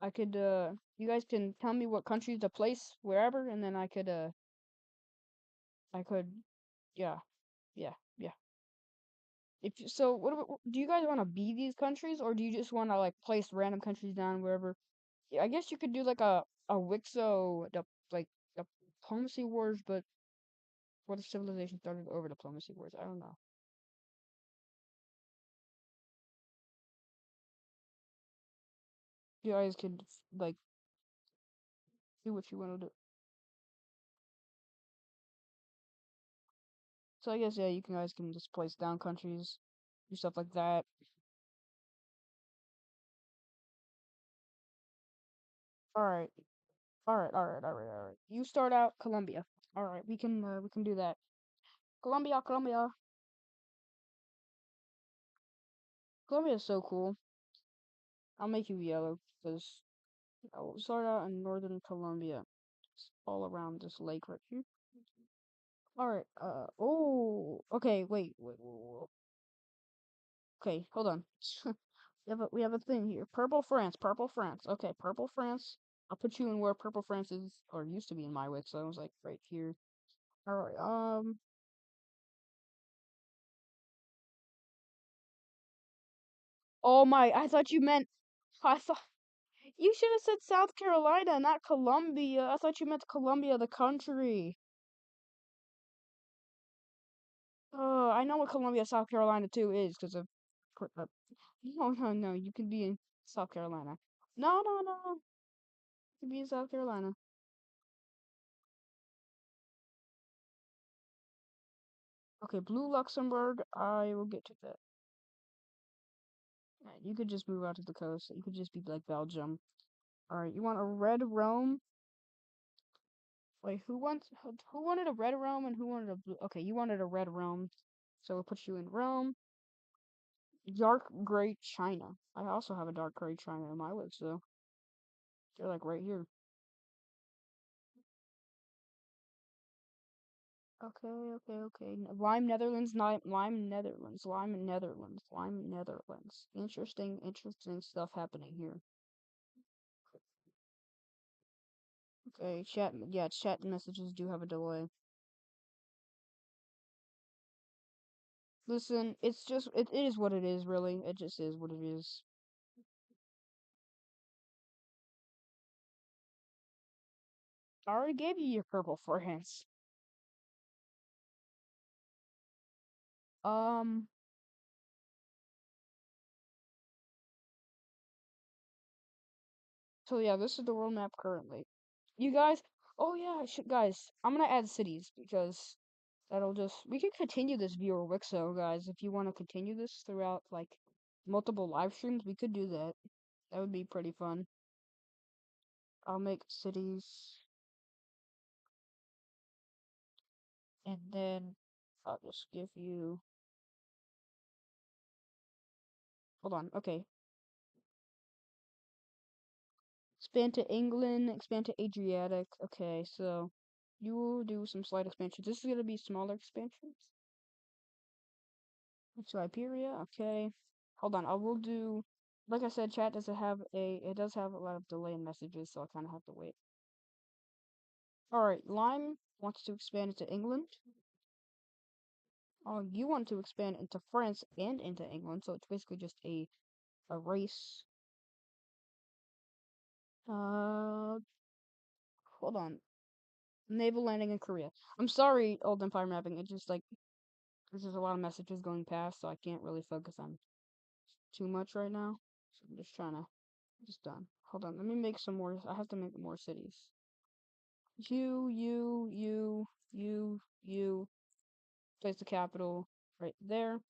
I could. You guys can tell me what countries to place wherever, and then I could. Yeah, yeah. So, do you guys want to be these countries, or do you just want to like place random countries down wherever? Yeah, I guess you could do like a Wixo like diplomacy wars, but what if civilization started over diplomacy wars? I don't know. You guys could like do what you want to do. So I guess yeah, you guys can just place down countries, do stuff like that. All right, all right. You start out Colombia. All right, we can do that. Colombia, Colombia, Colombia is so cool. I'll make you yellow because I'll start out in northern Colombia, just all around this lake right here. All right. Oh. Okay. Wait. Okay. Hold on. We have a thing here. Purple France. Purple France. Okay. Purple France. I'll put you in where Purple France is or used to be in my wix. So I was like right here. All right. Oh my. I thought you meant. I thought you should have said South Carolina, not Columbia. I thought you meant Columbia, the country. I know what Columbia, South Carolina too is because of. No. You can be in South Carolina. No. You can be in South Carolina. Okay, Blue Luxembourg. I will get to that. Right, you could just move out to the coast. You could just be like Belgium. All right, you want a red Rome? Wait, who wanted a red Rome and who wanted a blue? Okay, you wanted a red Rome, so we'll put you in Rome. Dark gray China. I also have a dark gray China in my list, so they're like right here. Okay. Lime Netherlands, Lime Netherlands, Lime Netherlands, Lime Netherlands. Interesting stuff happening here. Okay, chat messages do have a delay. Listen, it is what it is, really. It just is what it is. I already gave you your purple for hints. Um, so yeah, this is the world map currently. You guys, oh yeah, guys, I'm gonna add cities because that'll just, we can continue this viewer Wixo, guys, if you want to continue this throughout, like, multiple live streams, we could do that. That would be pretty fun. I'll make cities, and then I'll just give you, hold on, okay. Expand to England, expand to Adriatic. Okay, so you will do some slight expansions. This is gonna be smaller expansions. To Iberia, okay. Hold on, I will do, like I said, chat doesn't have it does have a lot of delay in messages, so I kind of have to wait. Alright, Lime wants to expand into England. Oh, you want to expand into France and into England, so it's basically just a race. Uh, hold on. Naval landing in Korea. I'm sorry, Old Empire mapping. It's just like there's just a lot of messages going past, so I can't really focus on too much right now. So I'm just trying to just done. Hold on, let me make some more. I have to make more cities. You. Place the capital right there.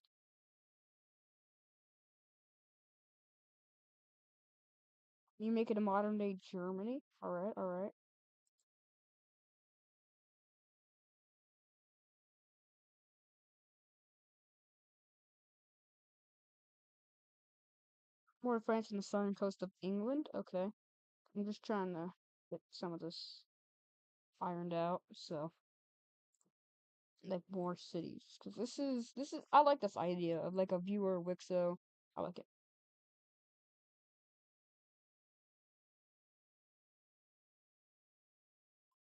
You make it a modern day Germany. All right. More France on the southern coast of England. Okay. I'm just trying to get some of this ironed out. So, like more cities, because this is I like this idea of like a viewer Wixo. I like it.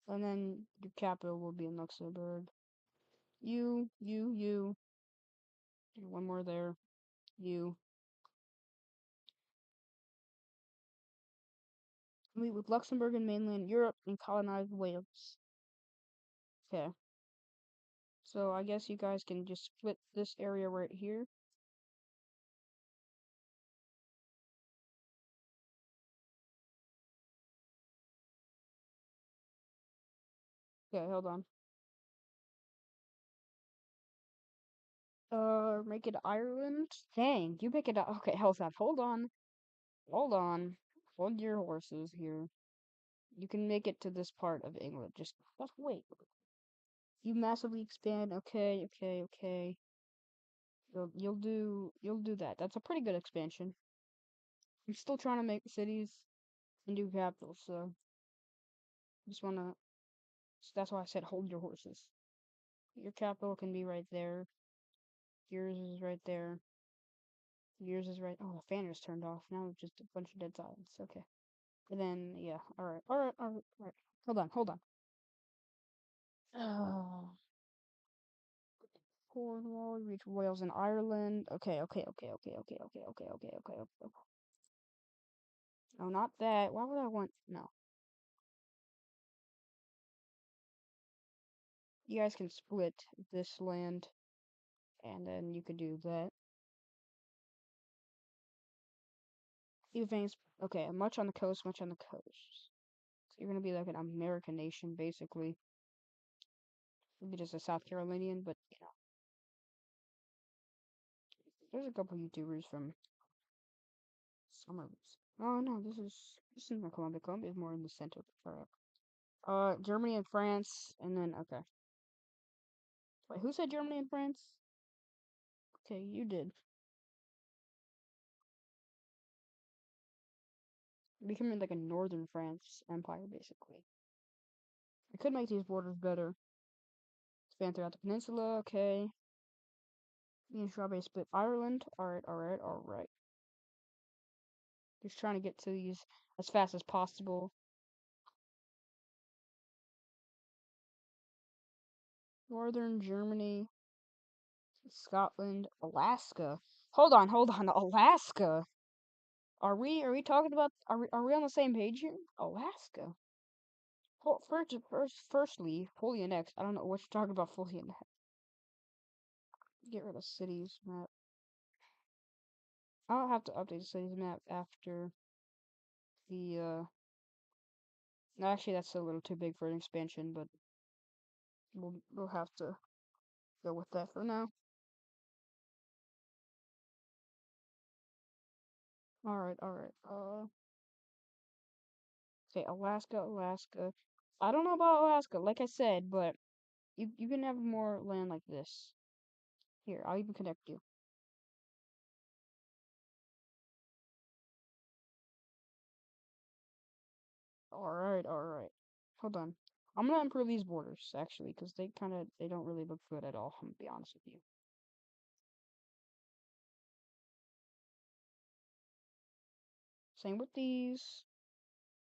And then your capital will be in Luxembourg. You. One more there. You. Meet with Luxembourg and mainland Europe and colonize Wales. Okay. So I guess you guys can just split this area right here. Okay, hold on. Make it Ireland. Dang, you make it. Okay, hold on. Hold on. Hold on. Hold your horses here. You can make it to this part of England. Just wait. You massively expand. Okay. You'll do that. That's a pretty good expansion. I'm still trying to make cities into capitals, so just wanna. So that's why I said hold your horses. Your capital can be right there. Yours is right there. Yours is right. Oh, the fan just turned off. Now it's just a bunch of dead silence. Okay. And then yeah. All right. Hold on. Oh. Cornwall, reach Wales and Ireland. Okay. No, not that. Why would I want? No. You guys can split this land, and then you could do that. Events. Okay, much on the coast, much on the coast. So you're gonna be like an American nation, basically. Maybe just a South Carolinian, but you know, there's a couple YouTubers from Summers. Oh no, this is not Colombia. Colombia is more in the center. Alright. Germany and France, and then okay. Wait, who said Germany and France? Okay, you did. Becoming like a northern France empire, basically. I could make these borders better. Expand throughout the peninsula, okay. Me and Strawberry split Ireland. Alright. Just trying to get to these as fast as possible. Northern Germany, Scotland, Alaska. Hold on, Alaska. Are we talking about are we on the same page here? Alaska. Firstly, fully annexed. I don't know what you're talking about fully annexed. Get rid of cities map. I'll have to update the cities map after the no, actually that's a little too big for an expansion, but we'll have to go with that for now. Alright. Okay, Alaska. I don't know about Alaska, like I said, but you can have more land like this. Here, I'll even connect you. Alright. Hold on. I'm gonna improve these borders, actually, because they don't really look good at all, I'm gonna be honest with you. Same with these.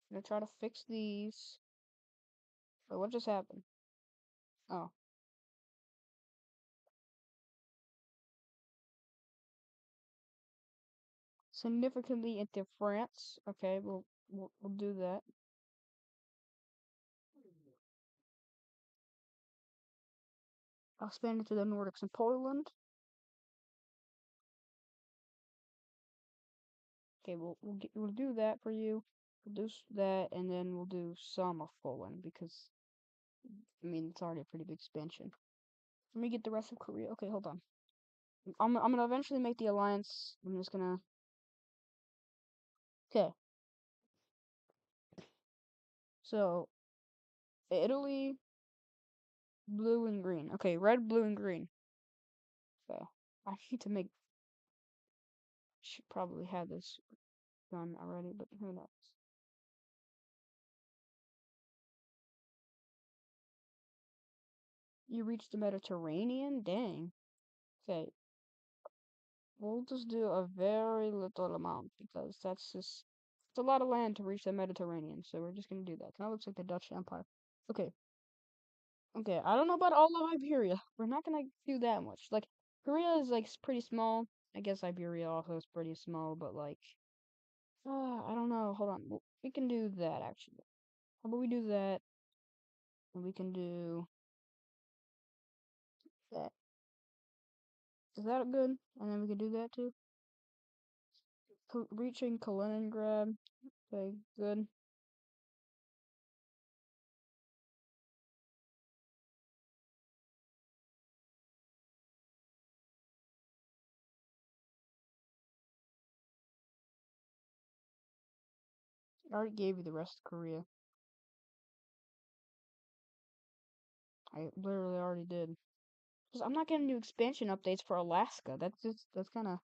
I'm gonna try to fix these. Wait, what just happened? Oh. Significantly into France. Okay, we'll do that. I'll expand into the Nordics and Poland. Okay, we'll do that for you. We'll do that, and then we'll do some of Poland because I mean it's already a pretty big expansion. Let me get the rest of Korea. Okay, hold on. I'm gonna eventually make the alliance. I'm just gonna. Okay, so Italy, blue and green. Okay, red, blue, and green. Okay, I need to make Should probably have this done already, but who knows? You reached the Mediterranean? Dang. Okay, we'll just do a very little amount because that's just it's a lot of land to reach the Mediterranean, so we're just gonna do that. Kind of looks like the Dutch Empire. Okay, okay. I don't know about all of Iberia. We're not gonna do that much. Like Korea is like pretty small. I guess Iberia also is pretty small, but like, I don't know. Hold on, we can do that actually. How about we do that? And we can do that. Is that good? And then we can do that too. Reaching Kaliningrad. Okay, good. I already gave you the rest of Korea. I literally already did. 'Cause I'm not getting new expansion updates for Alaska. That's kind of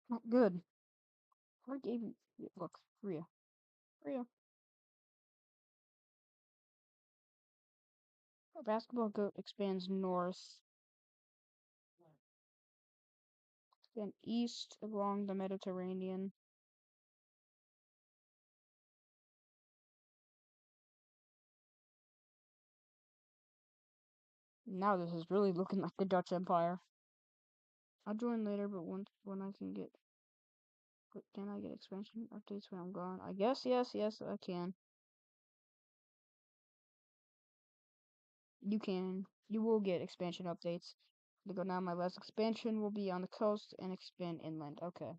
not good. I already gave you. Look, Korea. Korea. Basketball goat expands north, then east along the Mediterranean. Now this is really looking like the Dutch Empire. I'll join later, but when I can get. But can I get expansion updates when I'm gone? I guess yes, I can. You can. You will get expansion updates. To go now, my last expansion will be on the coast and expand inland. Okay.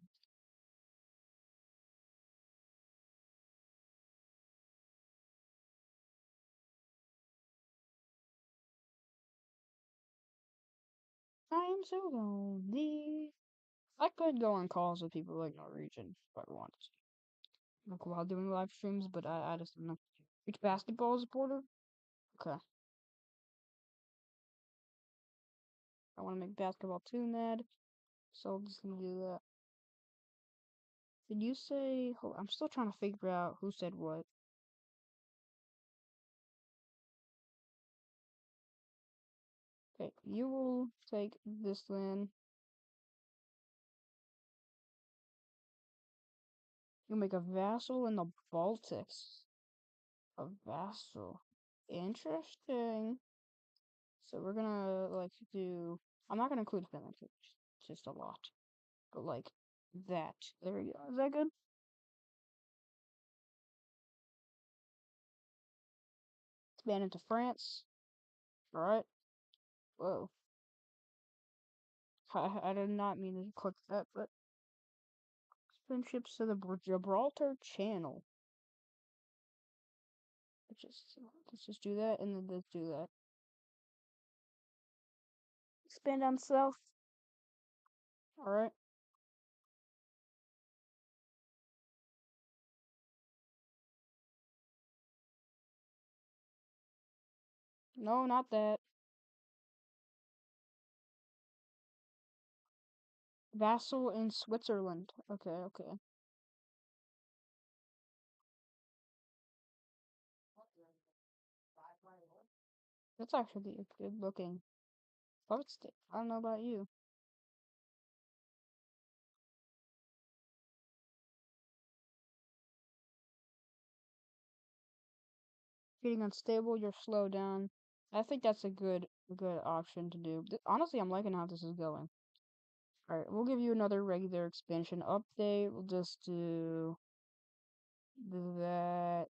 I am so lonely. I could go on calls with people like Norwegian if I wanted to. Like while doing live streams, but I just don't know. Which basketball is border? Okay. I want to make basketball too, Ned. So I'm just gonna do that. Did you say? Hold on, I'm still trying to figure out who said what. Okay, you will take this land. You'll make a vassal in the Baltics. A vassal. Interesting. So we're gonna like do. I'm not gonna include Finland. 'Cause it's just a lot. But like that. There we go. Is that good? Expand into France. All right. Whoa. I did not mean to click that, but expand ships to the Gibraltar Channel. Let's just do that and then let's do that. Expand on south. All right. No, not that. Vassal in Switzerland. Okay, okay. That's actually a good looking boat stick. I don't know about you. Getting unstable, you're slow down. I think that's a good option to do. Honestly, I'm liking how this is going. Alright, we'll give you another regular expansion update. We'll just do that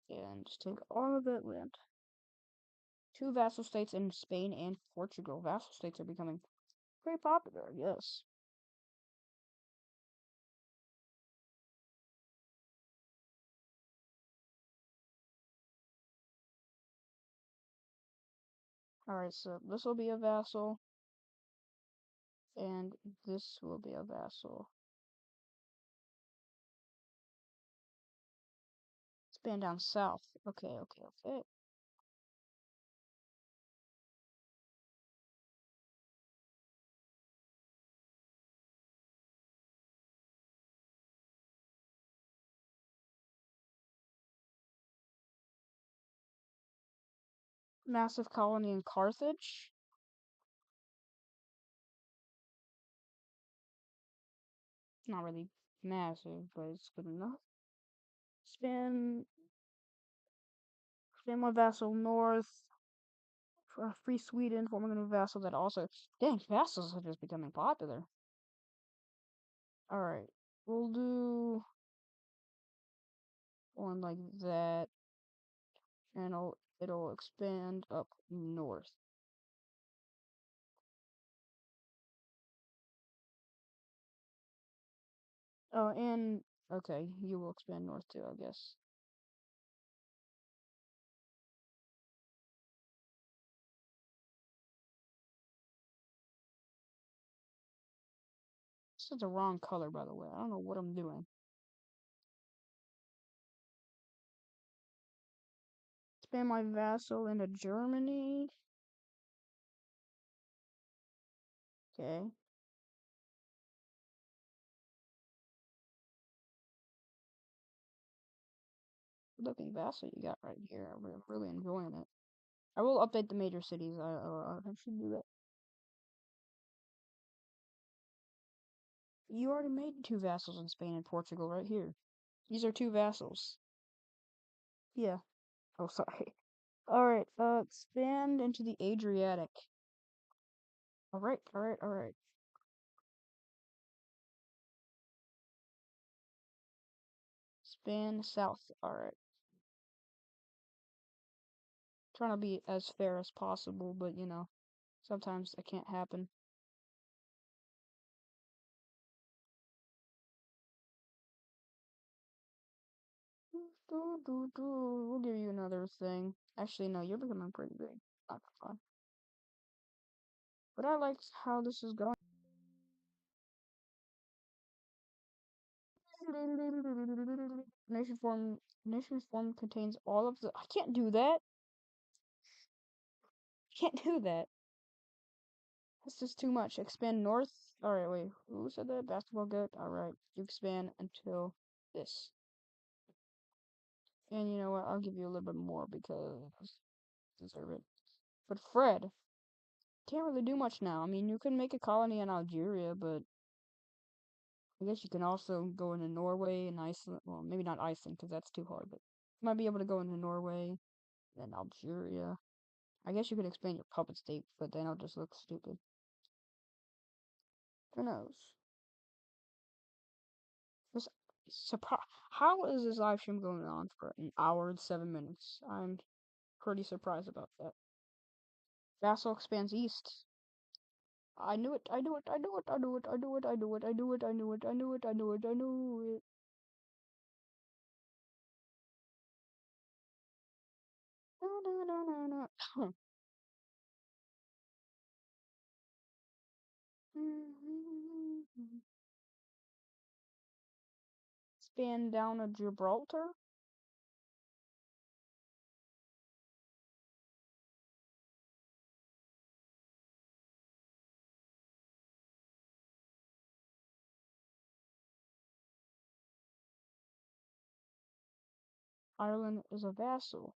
and just take all of that land. Two vassal states in Spain and Portugal. Vassal states are becoming very popular, I guess. Alright, so this will be a vassal, and this will be a vassal. Expand down south. Okay, okay, okay. Massive colony in Carthage. Not really massive, but it's good enough. Spin, spin my vassal north. Free Sweden, forming a new vassal that also. Dang, vassals are just becoming popular. Alright, we'll do one like that, and it'll expand up north. Oh, and okay, you will expand north too, I guess. This is the wrong color, by the way. I don't know what I'm doing. Expand my vassal into Germany. Okay. Good looking vassal you got right here. I'm really enjoying it. I will update the major cities. I should do that. You already made two vassals in Spain and Portugal right here. These are two vassals. Yeah. Oh, sorry. Alright, expand into the Adriatic. Alright. Expand south. Alright. Trying to be as fair as possible, but you know, sometimes it can't happen. We'll give you another thing. Actually, no, you're becoming pretty big. Not fun. But I like how this is going. Nation form contains all of the. I can't do that. I can't do that. That's just too much. Expand north. Alright, wait. Who said that? Basketball goat? Alright. You expand until this. And you know what? I'll give you a little bit more because you deserve it. But Fred, can't really do much now. I mean, you can make a colony in Algeria, but I guess you can also go into Norway and Iceland. Well, maybe not Iceland because that's too hard, but you might be able to go into Norway, then Algeria. I guess you could expand your puppet state, but then it'll just look stupid. Who knows? This How is this live stream going on for an hour and 7 minutes? I'm pretty surprised about that. Vassal expands east. I knew it. I knew it. I knew it. I knew it. I knew it. I knew it. I knew it. I knew it. I knew it. I knew it. I knew it. No, no, no, no, no. Span down a Gibraltar. Ireland is a vassal.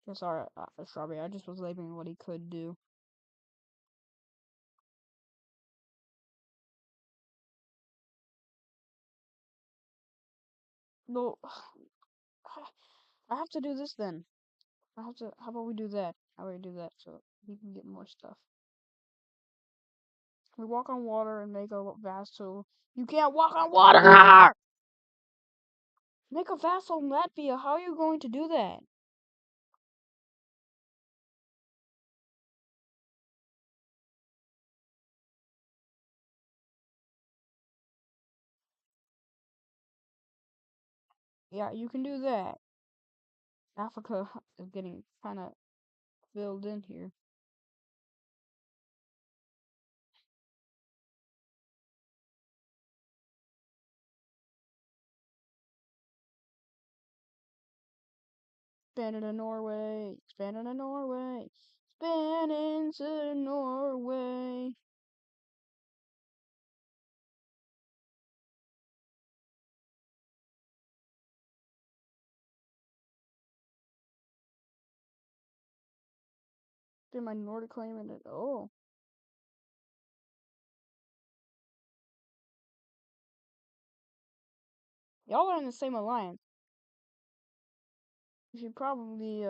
Yeah, sorry, Strawberry. I just was labeling what he could do. No, I have to do this then. I have to. How about we do that? How about we do that so we can get more stuff? We walk on water and make a vassal. You can't walk on water! Make a vassal in Latvia. How are you going to do that? Yeah, you can do that. Africa is getting kind of filled in here. Expanding to Norway. Expanding to Norway. Expanding to Norway. capture my Nordic claim and it. Oh, y'all are in the same alliance. You should probably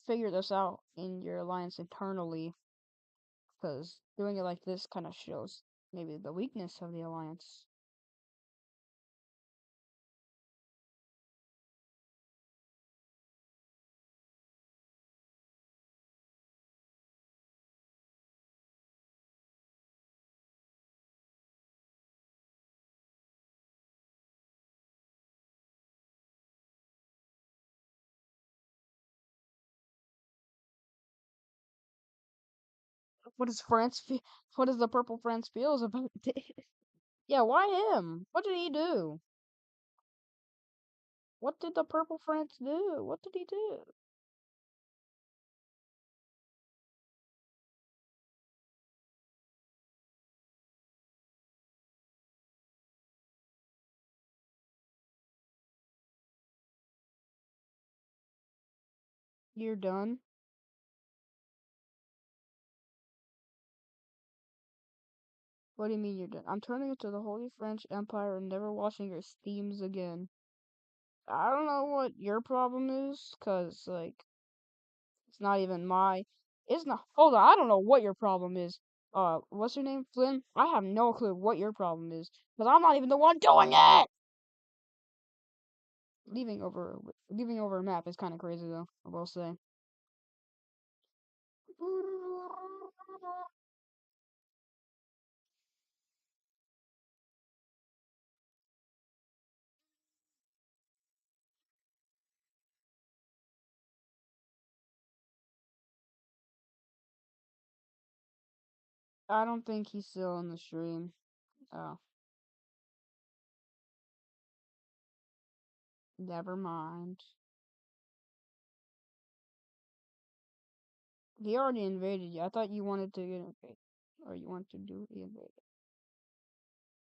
figure this out in your alliance internally, because doing it like this kind of shows maybe the weakness of the alliance. What does France feel? What does the Purple France feels about this? Yeah, why him? What did he do? What did the Purple France do? What did he do? You're done? What do you mean you're done? I'm turning into the Holy French Empire and never washing your steams again. I don't know what your problem is, cause like it's not even my. It's not. Hold on, I don't know what your problem is. What's your name, Flynn? I have no clue what your problem is, cause I'm not even the one doing it. Leaving over a map is kind of crazy though. I will say. I don't think he's still in the stream. Oh, never mind. He already invaded you. I thought you wanted to get invaded, or you want to do the invade.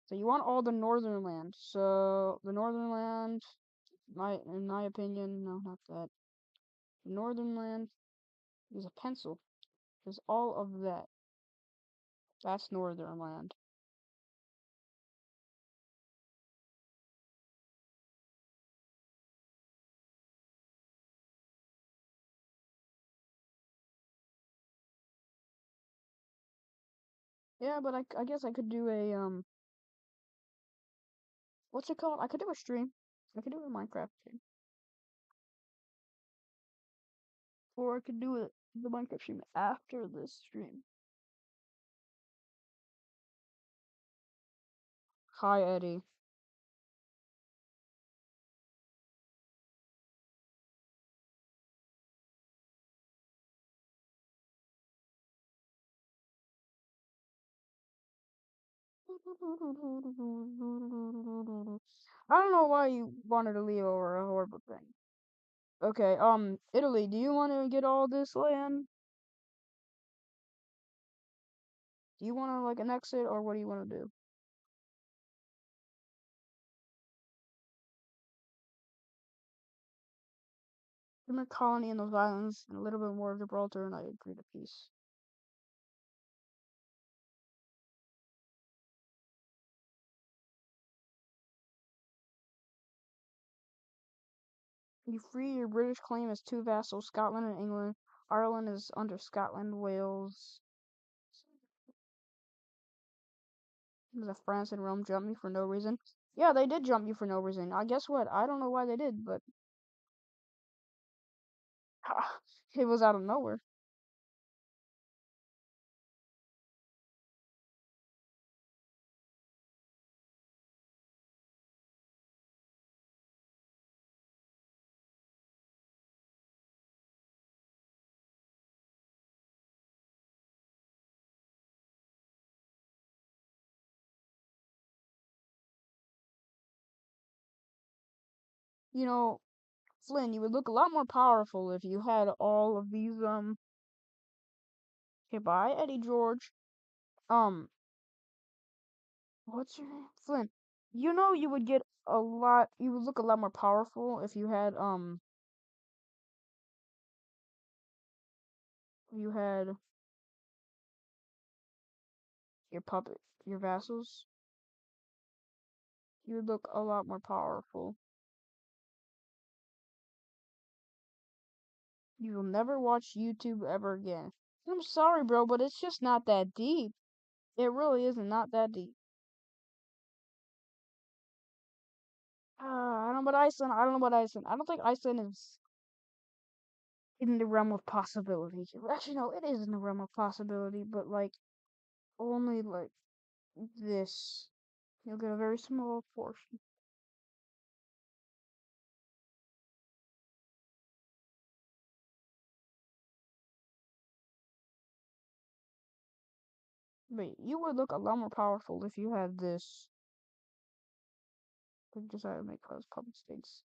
So you want all the northern land. So the northern land, in my opinion, no, not that. Northern land is a pencil. Is all of that. That's northern land. Yeah, but I guess I could do a what's it called? I could do a stream. I could do a Minecraft stream, or I could do the Minecraft stream after this stream. Hi, Eddie. I don't know why you wanted to leave over a horrible thing. Okay, Italy, do you want to get all this land? Do you want to like annex it, or what do you want to do? I'm a colony in those islands and a little bit more of Gibraltar, and I agree to peace. You free your British claim as two vassals, Scotland and England. Ireland is under Scotland, Wales. The France and Rome jumped me for no reason. Yeah, they did jump you for no reason. I guess what? I don't know why they did, but it was out of nowhere. You know, Flynn, you would look a lot more powerful if you had all of these okay, bye, Eddie George. Um, what's your name? Flynn. You know you would get a lot you would look a lot more powerful if you had your puppet, your vassals, you would look a lot more powerful. You will never watch YouTube ever again. I'm sorry, bro, but it's just not that deep. It really isn't not that deep. I don't know about Iceland. I don't know about Iceland. I don't think Iceland is in the realm of possibility. Actually, no, it is in the realm of possibility, but like only like this. You'll get a very small portion. But you would look a lot more powerful if you had this. We decided to make close public states.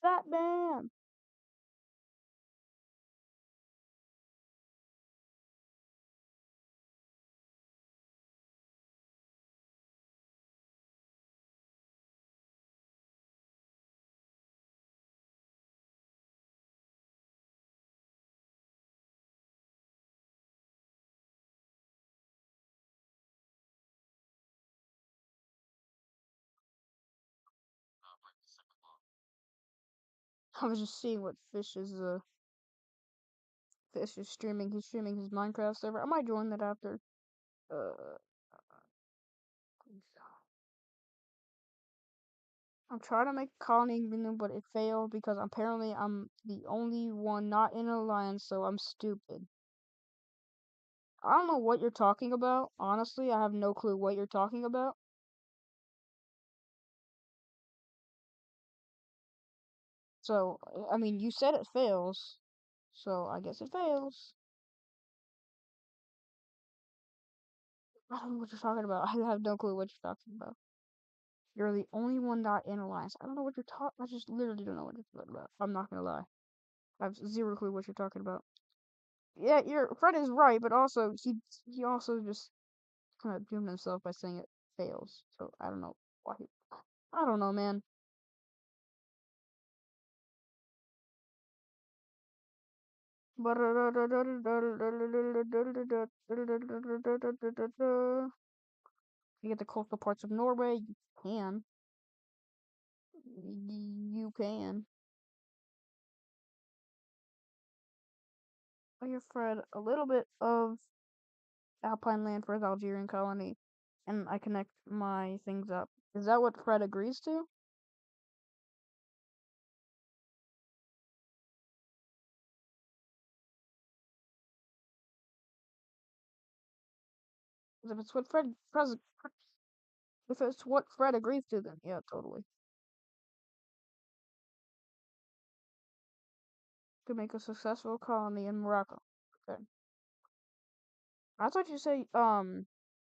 Batman! I was just seeing what Fish is streaming. He's streaming his Minecraft server. I might join that after. Uh, I'm trying to make a colony new, but it failed because apparently I'm the only one not in an alliance, so I'm stupid. I don't know what you're talking about. Honestly, I have no clue what you're talking about. So, I mean, you said it fails, so I guess it fails. I don't know what you're talking about. I have no clue what you're talking about. You're the only one not in alliance. I don't know what you're talking. I just literally don't know what you're talking about. I'm not gonna lie. I have zero clue what you're talking about. Yeah, your friend is right, but also he also just kind of doomed himself by saying it fails. So I don't know why. I don't know, man. You get the coastal parts of Norway. You can. You can. I give Fred a little bit of alpine land for his Algerian colony, and I connect my things up. Is that what Fred agrees to? Because if it's what if it's what Fred agrees to, then yeah, totally. To make a successful colony in Morocco. Okay. I thought you say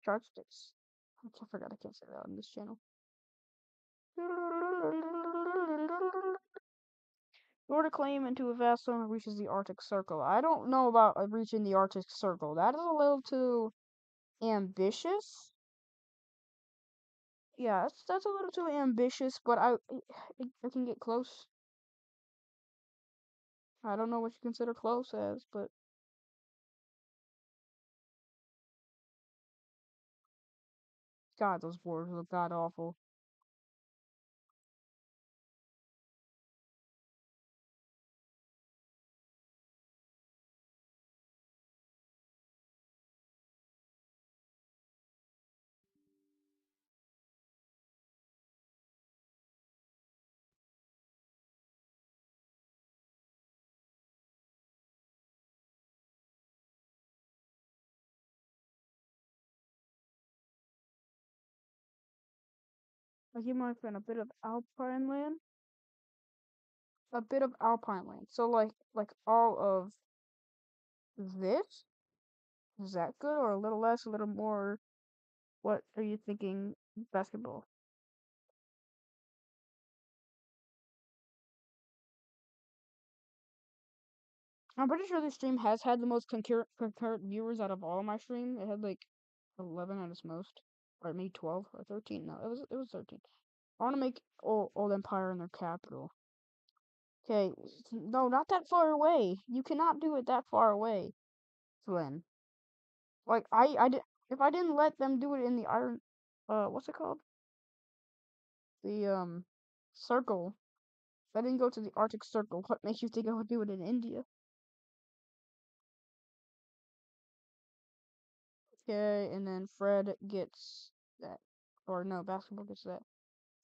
chopsticks. I forgot I can't say that on this channel. In order to claim into a vast zone reaches the Arctic Circle. I don't know about reaching the Arctic Circle. That is a little too ambitious. Yeah, that's a little too ambitious, but I can get close. I don't know what you consider close as, but God, those borders look god awful. I give my friend a bit of alpine land. A bit of alpine land. So like all of this? Is that good or a little less, a little more? What are you thinking basketball? I'm pretty sure this stream has had the most concurrent viewers out of all of my stream. It had like 11 at its most, or maybe 12 or 13. No, it was 13. I want to make Old Empire in their capital. Okay, no, not that far away. You cannot do it that far away, Flynn. Like if I didn't let them do it in the Iron, what's it called? The circle. If I didn't go to the Arctic Circle, what makes you think I would do it in India? Okay, and then Fred gets that, or no, basketball gets that.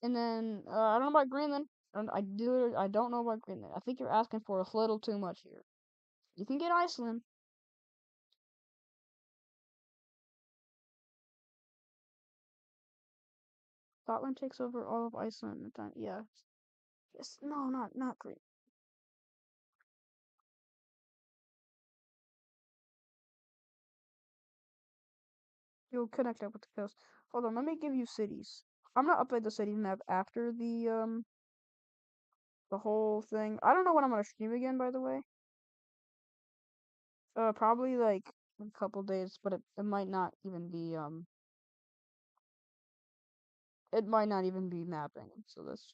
And then I don't know about Greenland. I don't know about Greenland. I think you're asking for a little too much here. You can get Iceland. Scotland takes over all of Iceland at the time. Yeah. Yes. No, not Green. You'll connect up with the coast. Hold on, let me give you cities. I'm gonna update the city map after the whole thing. I don't know when I'm gonna stream again, by the way. Probably like a couple days, but it might not even be it might not even be mapping. So that's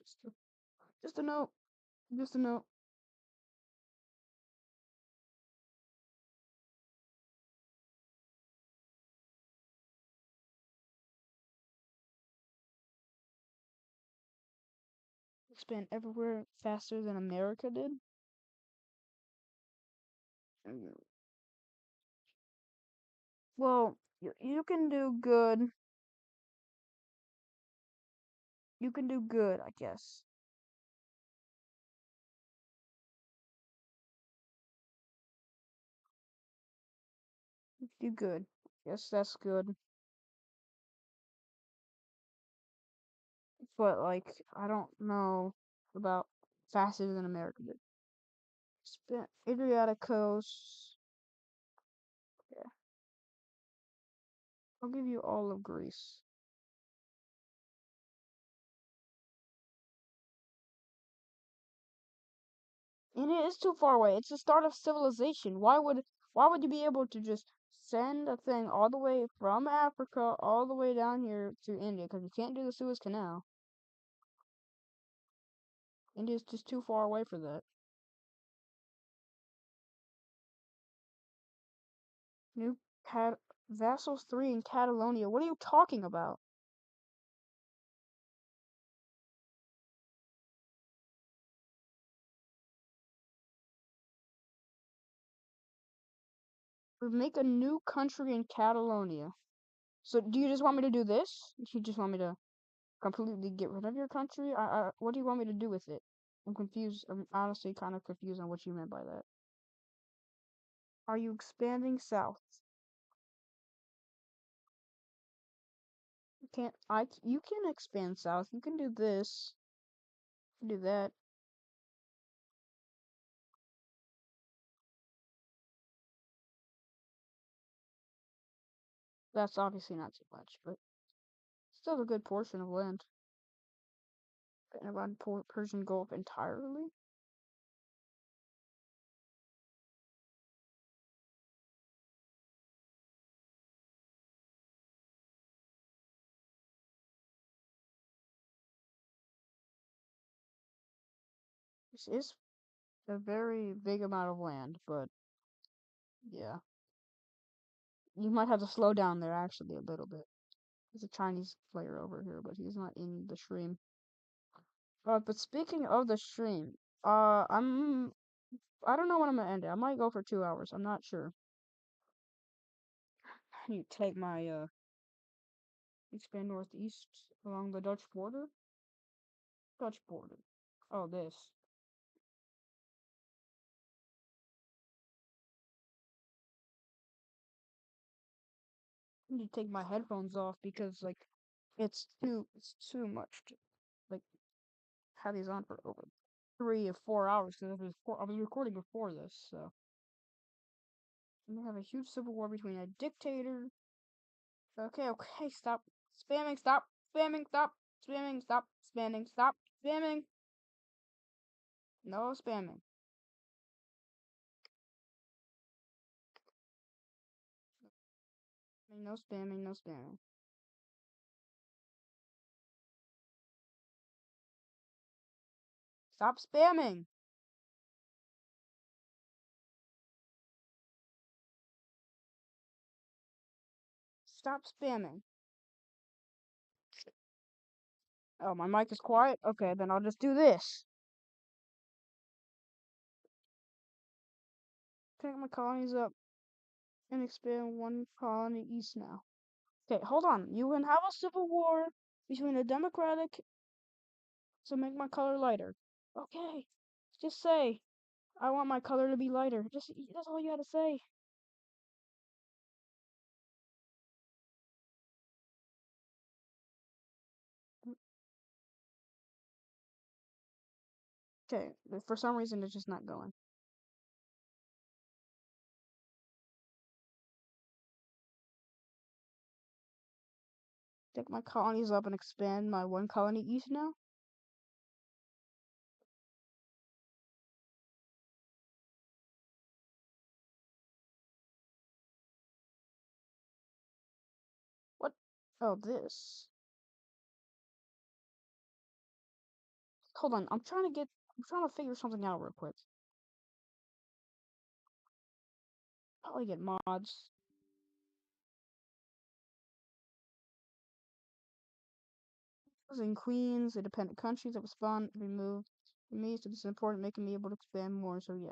just a note. Just a note. Expand everywhere faster than America did. Mm, well, you can do good. You can do good, I guess. Do good. Yes, that's good. But like, I don't know about faster than America did. Spent Adriatic coast. Yeah, I'll give you all of Greece. And it is too far away. It's the start of civilization. Why would you be able to just send a thing all the way from Africa all the way down here to India? Because you can't do the Suez Canal. India's just too far away for that. New Cat Vassals 3 in Catalonia. What are you talking about? We make a new country in Catalonia. So do you just want me to do this? You just want me to completely get rid of your country? What do you want me to do with it? I'm confused. I'm honestly kind of confused on what you meant by that. Are you expanding south? You can't. You can expand south. You can do this. Do that. That's obviously not too much, but still a good portion of land. And around Persian Gulf entirely. This is a very big amount of land, but yeah, you might have to slow down there actually a little bit. There's a Chinese player over here, but he's not in the stream. But speaking of the stream, I don't know when I'm gonna end it. I might go for 2 hours. I'm not sure. I need to take my expand northeast along the Dutch border. Dutch border. Oh, this. I need to take my headphones off because like it's too much to like have these on for over 3 or 4 hours because I was recording before this, so we have a huge civil war between a dictator. Okay, okay, stop spamming, stop spamming, stop spamming, stop spamming, stop spamming. No spamming. No spamming, no spamming. Stop spamming! Stop spamming. Oh, my mic is quiet? Okay, then I'll just do this. Pick my colonies up and expand one colony east now. Okay, hold on. You can have a civil war between a democratic, so make my color lighter. Okay, just say, I want my color to be lighter. Just, that's all you had to say. Okay, for some reason it's just not going. Take my colonies up and expand my one colony east now. What? Oh, this. Hold on, I'm trying to figure something out real quick. Probably get mods. In Queens, independent countries that respond removed for me, so this is important, making me able to expand more. So yeah.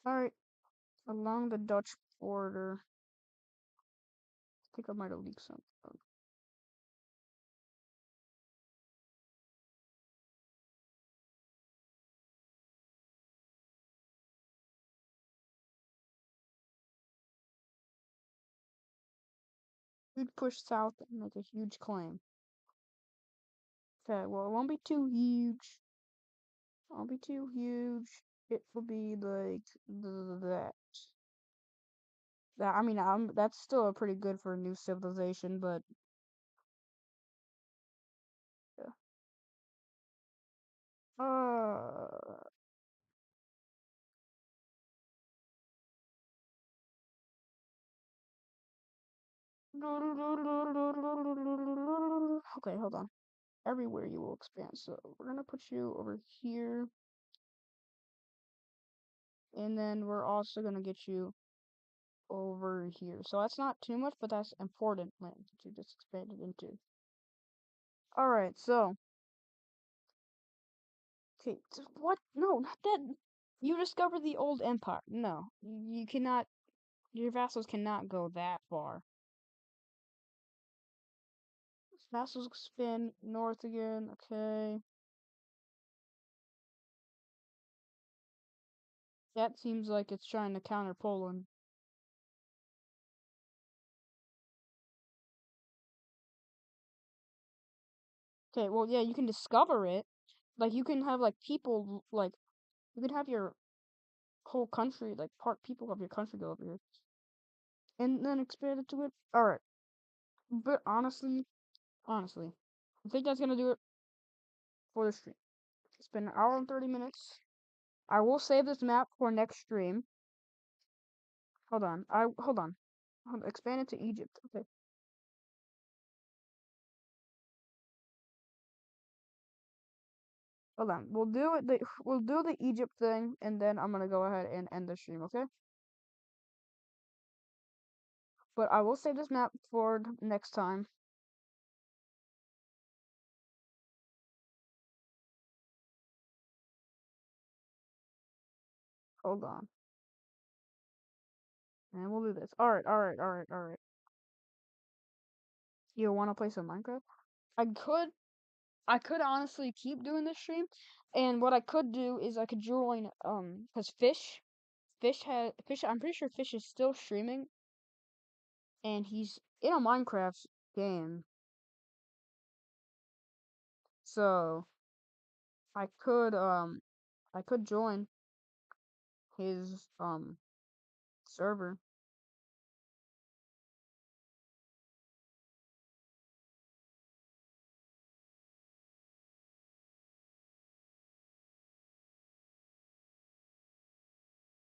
All right, along the Dutch border. I think I might have leaked something. We'd push south and make a huge claim. Okay, well, it won't be too huge. It won't be too huge. It will be like that. That I mean, that's still pretty good for a new civilization, but yeah. Uh, okay, hold on. Everywhere you will expand. So we're gonna put you over here, and then we're also gonna get you over here. So that's not too much, but that's important land to just expand it into. All right, so okay, what? No, not that. You discovered the old empire. No, you cannot. Your vassals cannot go that far. Vassals spin north again. Okay, that seems like it's trying to counter Poland. Okay, well, yeah, you can discover it. Like, you can have like people like you can have your whole country, like part people of your country go over here, and then expand it to it. All right, but honestly, I think that's gonna do it for the stream. It's been an hour and 30 minutes. I will save this map for next stream. Hold on. Expand it to Egypt. Okay. Hold on. We'll do the Egypt thing, and then I'm gonna go ahead and end the stream. Okay. But I will save this map for next time. Hold on. And we'll do this. All right. You want to play some Minecraft? I could I could honestly keep doing this stream, and what I could do is I could join because Fish I'm pretty sure Fish is still streaming, and he's in a Minecraft game, so I could join his server.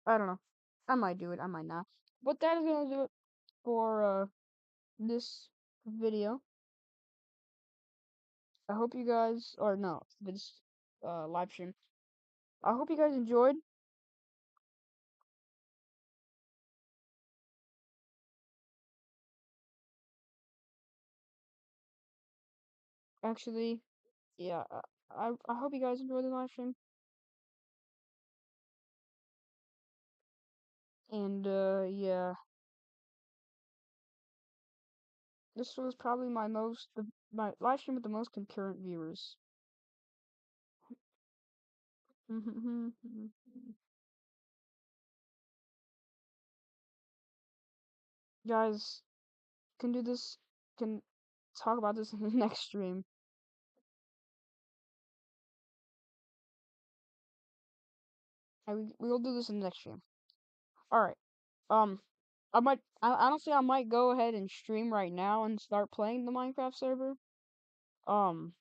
I don't know. I might do it. I might not. But that is gonna do it for this video. I hope you guys, or no, this live stream. I hope you guys enjoyed. Actually, yeah, I hope you guys enjoyed the live stream. And yeah, this was probably my live stream with the most concurrent viewers. Guys, can do this. Can talk about this in the next stream. We will do this in the next stream. All right. Um, honestly, I might go ahead and stream right now and start playing the Minecraft server. Um,